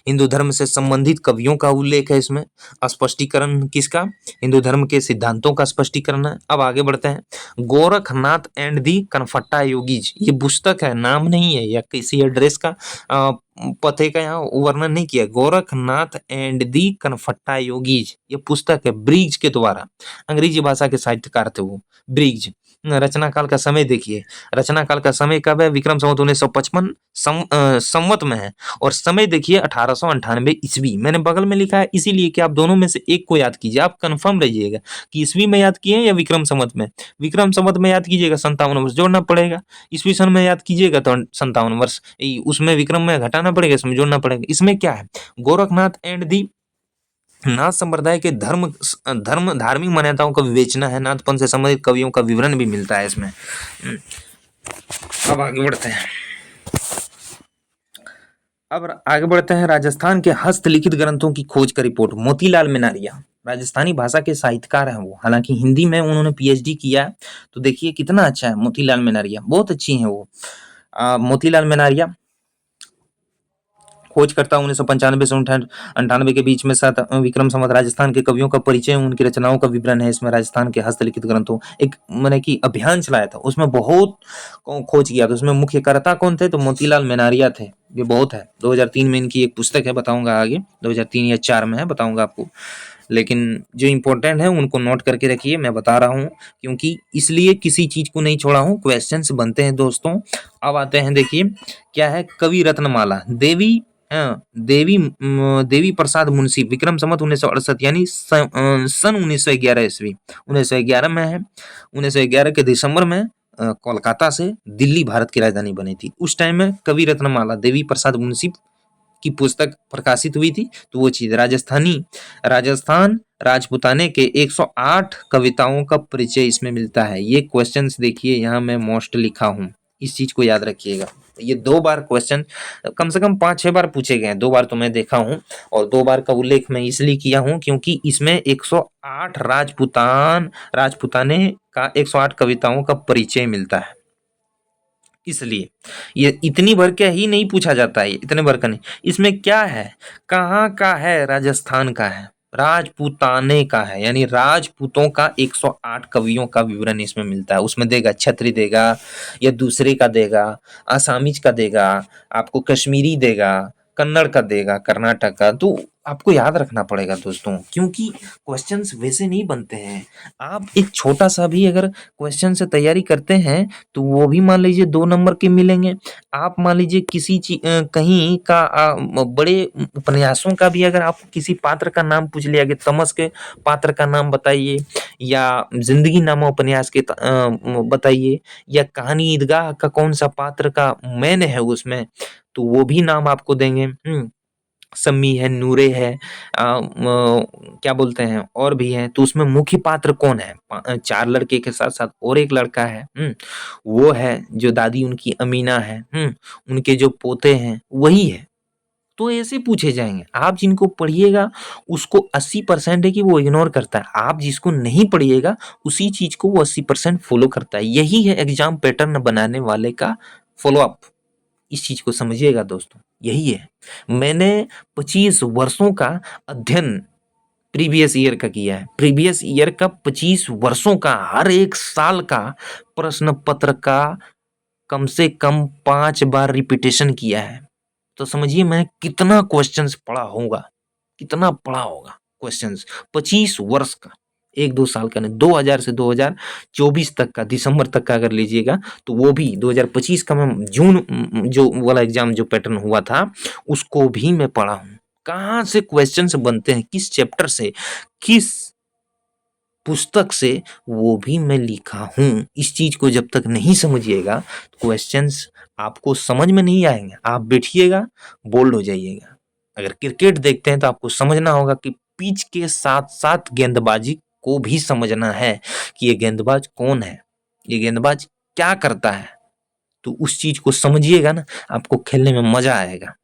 हिंदू धर्म से संबंधित कवियों का उल्लेख है इसमें। स्पष्टीकरण किसका, हिंदू धर्म के सिद्धांतों का स्पष्टीकरण है। अब आगे बढ़ते हैं। गोरखनाथ एंड दी कनफट्टा योगीज, ये पुस्तक है, नाम नहीं है या किसी एड्रेस का पते का यहाँ वर्णन नहीं किया। गोरखनाथ एंड दी कनफट्टा योगीज ये पुस्तक है ब्रिग्ज के द्वारा। अंग्रेजी भाषा के साहित्यकार थे वो ब्रिग्ज। रचनाकाल का समय देखिए, रचनाकाल का समय कब है, विक्रम संवत 1955 संवत में है। और समय देखिए 1898 ईस्वी। मैंने बगल में लिखा है इसीलिए कि आप दोनों में से एक को याद कीजिए। आप कंफर्म रहिएगा कि ईस्वी में याद किए या विक्रम संवत में। विक्रम संवत में याद कीजिएगा 57 वर्ष जोड़ना पड़ेगा। ईस्वी सन में याद कीजिएगा तो 57 वर्ष, उसमें विक्रम में घटाना पड़ेगा, इसमें जोड़ना पड़ेगा। इसमें क्या है, गोरखनाथ एंड दी नाथ संप्रदाय के धार्मिक मान्यताओं का विवेचना है। नाथपंथ से संबंधित कवियों का विवरण भी मिलता है इसमें। अब आगे बढ़ते हैं। राजस्थान के हस्तलिखित ग्रंथों की खोज का रिपोर्ट। मोतीलाल मेनारिया राजस्थानी भाषा के साहित्यकार हैं वो, हालांकि हिंदी में उन्होंने पीएचडी किया है। तो देखिए कितना अच्छा है मोतीलाल मेनारिया, बहुत अच्छी है वो। मोतीलाल मेनारिया खोजकर्ता 1995 से 98 के बीच में 7 विक्रम संवत राजस्थान के कवियों का परिचय, उनकी रचनाओं का विवरण है इसमें। राजस्थान के हस्तलिखित ग्रंथों एक मैंने कि अभियान चलाया था, उसमें बहुत खोज किया था। उसमें मुख्यकर्ता कौन थे? तो मोतीलाल मेनारिया थे। ये बहुत है, 2003 में इनकी एक पुस्तक है, बताऊंगा आगे, 2003 या 4 में है, बताऊंगा आपको। लेकिन जो इम्पोर्टेंट है उनको नोट करके रखिए, मैं बता रहा हूँ, क्योंकि इसलिए किसी चीज को नहीं छोड़ा हूँ, क्वेश्चंस बनते हैं दोस्तों। अब आते हैं, देखिए क्या है, कवि रत्नमाला। देवी प्रसाद मुंशी, विक्रम संवत 1968 यानी सन 1911 ईस्वी, 1911 में है। 1911 के दिसंबर में कोलकाता से दिल्ली भारत की राजधानी बनी थी। उस टाइम में कवि रत्नमाला देवी प्रसाद मुंशी की पुस्तक प्रकाशित हुई थी। तो वो चीज राजस्थान राजपुताने के 108 कविताओं का परिचय इसमें मिलता है। ये क्वेश्चंस देखिए, यहाँ मैं मोस्ट लिखा हूँ, इस चीज को याद रखिएगा। ये 2 बार क्वेश्चन, कम से कम 5-6 बार पूछे गए हैं, 2 बार तो मैं देखा हूँ, और 2 बार का उल्लेख मैं इसलिए किया हूँ क्योंकि इसमें 108 राजपुताने का 108 कविताओं का परिचय मिलता है। इसलिए ये इतनी भर के ही नहीं पूछा जाता है, इतने भर का नहीं। इसमें क्या है, कहाँ का है? राजस्थान का है, राजपूताने का है, यानी राजपूतों का 108 कवियों का विवरण इसमें मिलता है। उसमें देगा छत्री देगा या दूसरे का देगा, आसामीज का देगा, आपको कश्मीरी देगा, कन्नड़ का देगा, कर्नाटक का। तो आपको याद रखना पड़ेगा दोस्तों, क्योंकि क्वेश्चंस वैसे नहीं बनते हैं। आप एक छोटा सा भी अगर क्वेश्चन से तैयारी करते हैं तो वो भी मान लीजिए 2 नंबर के मिलेंगे। आप मान लीजिए कहीं का बड़े उपन्यासों का भी अगर आप किसी पात्र का नाम पूछ लिया कि तमस के पात्र का नाम बताइए, या जिंदगी नामा उपन्यास के बताइए, या कहानी ईदगाह का कौन सा पात्र का मैन है उसमें, तो वो भी नाम आपको देंगे। सम्मी है, नूरे है, क्या बोलते हैं, और भी हैं। तो उसमें मुख्य पात्र कौन है? 4 लड़के के साथ साथ और एक लड़का है, वो है जो दादी उनकी अमीना है, उनके जो पोते हैं वही है। तो ऐसे पूछे जाएंगे। आप जिनको पढ़िएगा उसको 80% है कि वो इग्नोर करता है, आप जिसको नहीं पढ़िएगा उसी चीज को वो 80% फॉलो करता है। यही है एग्जाम पैटर्न बनाने वाले का फॉलो अप। इस चीज को समझिएगा दोस्तों, यही है। मैंने 25 वर्षों का अध्ययन प्रीवियस ईयर का किया है। प्रीवियस ईयर का 25 वर्षों का हर एक साल का प्रश्न पत्र का कम से कम 5 बार रिपीटेशन किया है। तो समझिए मैं कितना क्वेश्चंस पढ़ा होगा, कितना पढ़ा होगा क्वेश्चंस 25 वर्ष का, 1-2 साल का नहीं। 2000 से 2024 तक का, दिसंबर तक का अगर लीजिएगा तो वो भी 2025 का मैं जून जो वाला एग्जाम जो पैटर्न हुआ था उसको भी मैं पढ़ा हूँ। कहाँ से क्वेश्चंस बनते हैं, किस चैप्टर से, किस पुस्तक से, वो भी मैं लिखा हूँ। इस चीज को जब तक नहीं समझिएगा क्वेश्चंस आपको समझ में नहीं आएंगे। आप बैठिएगा, बोल्ड हो जाइएगा। अगर क्रिकेट देखते हैं तो आपको समझना होगा कि पिच के साथ साथ गेंदबाजी को भी समझना है कि ये गेंदबाज कौन है, ये गेंदबाज क्या करता है। तो उस चीज को समझिएगा ना, आपको खेलने में मजा आएगा।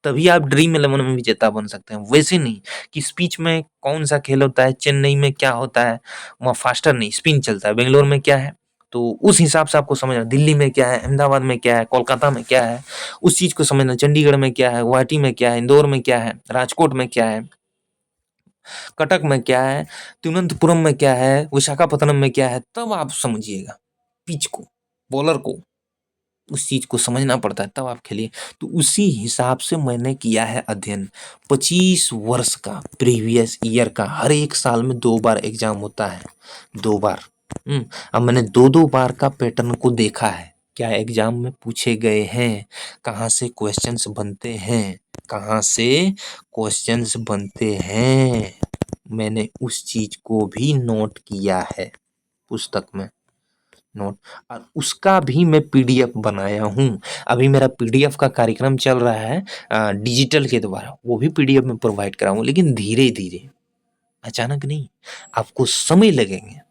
तभी आप ड्रीम 11 में विजेता बन सकते हैं। वैसे नहीं कि स्पिच में कौन सा खेल होता है, चेन्नई में क्या होता है, वहाँ फास्टर नहीं स्पिन चलता है, बेंगलोर में क्या है, तो उस हिसाब से आपको समझना। दिल्ली में क्या है, अहमदाबाद में क्या है, कोलकाता में क्या है, उस चीज को समझना। चंडीगढ़ में क्या है, गुवाहाटी में क्या है, इंदौर में क्या है, राजकोट में क्या है, कटक में क्या है, तिरुवनंतपुरम में क्या है, विशाखापत्तनम में क्या है, तब आप समझिएगा पिच को, बॉलर को। उस चीज को समझना पड़ता है तब आप खेलिए। तो उसी हिसाब से मैंने किया है अध्ययन। 25 वर्ष का प्रीवियस ईयर का, हर एक साल में 2 बार एग्जाम होता है, 2 बार। अब मैंने 2-2 बार का पैटर्न को देखा है, क्या एग्जाम में पूछे गए हैं, कहाँ से क्वेश्चंस बनते हैं, कहाँ से क्वेश्चंस बनते हैं। मैंने उस चीज को भी नोट किया है पुस्तक में, नोट, और उसका भी मैं पीडीएफ बनाया हूँ। अभी मेरा पीडीएफ का कार्यक्रम चल रहा है डिजिटल के द्वारा, वो भी पीडीएफ में प्रोवाइड कराऊंगा, लेकिन धीरे धीरे, अचानक नहीं। आपको समय लगेंगे।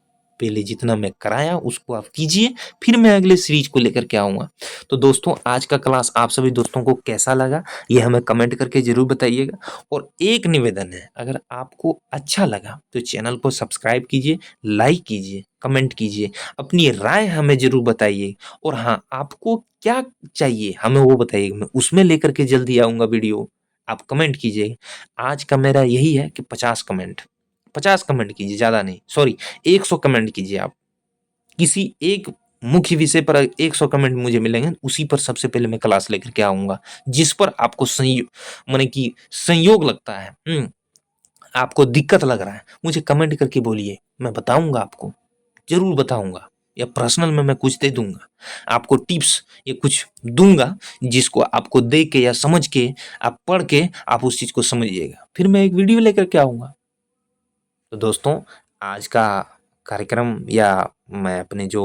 पहले जितना मैं कराया उसको आप कीजिए, फिर मैं अगले सीरीज को लेकर के आऊंगा। तो दोस्तों आज का क्लास आप सभी दोस्तों को कैसा लगा ये हमें कमेंट करके जरूर बताइएगा। और एक निवेदन है, अगर आपको अच्छा लगा तो चैनल को सब्सक्राइब कीजिए, लाइक कीजिए, कमेंट कीजिए, अपनी राय हमें जरूर बताइए। और हाँ, आपको क्या चाहिए हमें वो बताइए, मैं उसमें लेकर के जल्दी आऊंगा वीडियो। आप कमेंट कीजिए। आज का मेरा यही है कि 50 कमेंट कीजिए, ज़्यादा नहीं, सॉरी 100 कमेंट कीजिए आप। किसी एक मुख्य विषय पर 100 कमेंट मुझे मिलेंगे, उसी पर सबसे पहले मैं क्लास लेकर के आऊँगा। जिस पर आपको माने कि संयोग लगता है, आपको दिक्कत लग रहा है, मुझे कमेंट करके बोलिए, मैं बताऊँगा आपको, ज़रूर बताऊँगा, या पर्सनल में मैं कुछ दे दूँगा। आपको टिप्स या कुछ दूँगा, जिसको आपको देख के या समझ के, आप पढ़ के आप उस चीज़ को समझिएगा। फिर मैं एक वीडियो लेकर के आऊँगा। तो दोस्तों, आज का कार्यक्रम या मैं अपने जो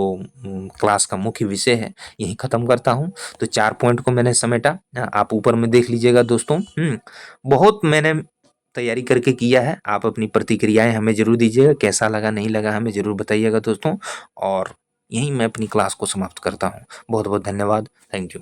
क्लास का मुख्य विषय है, यहीं ख़त्म करता हूँ। तो 4 पॉइंट को मैंने समेटा, आप ऊपर में देख लीजिएगा दोस्तों। बहुत मैंने तैयारी करके किया है, आप अपनी प्रतिक्रियाएँ हमें ज़रूर दीजिएगा, कैसा लगा, नहीं लगा, हमें ज़रूर बताइएगा दोस्तों। और यहीं मैं अपनी क्लास को समाप्त करता हूँ। बहुत-बहुत धन्यवाद। Thank you.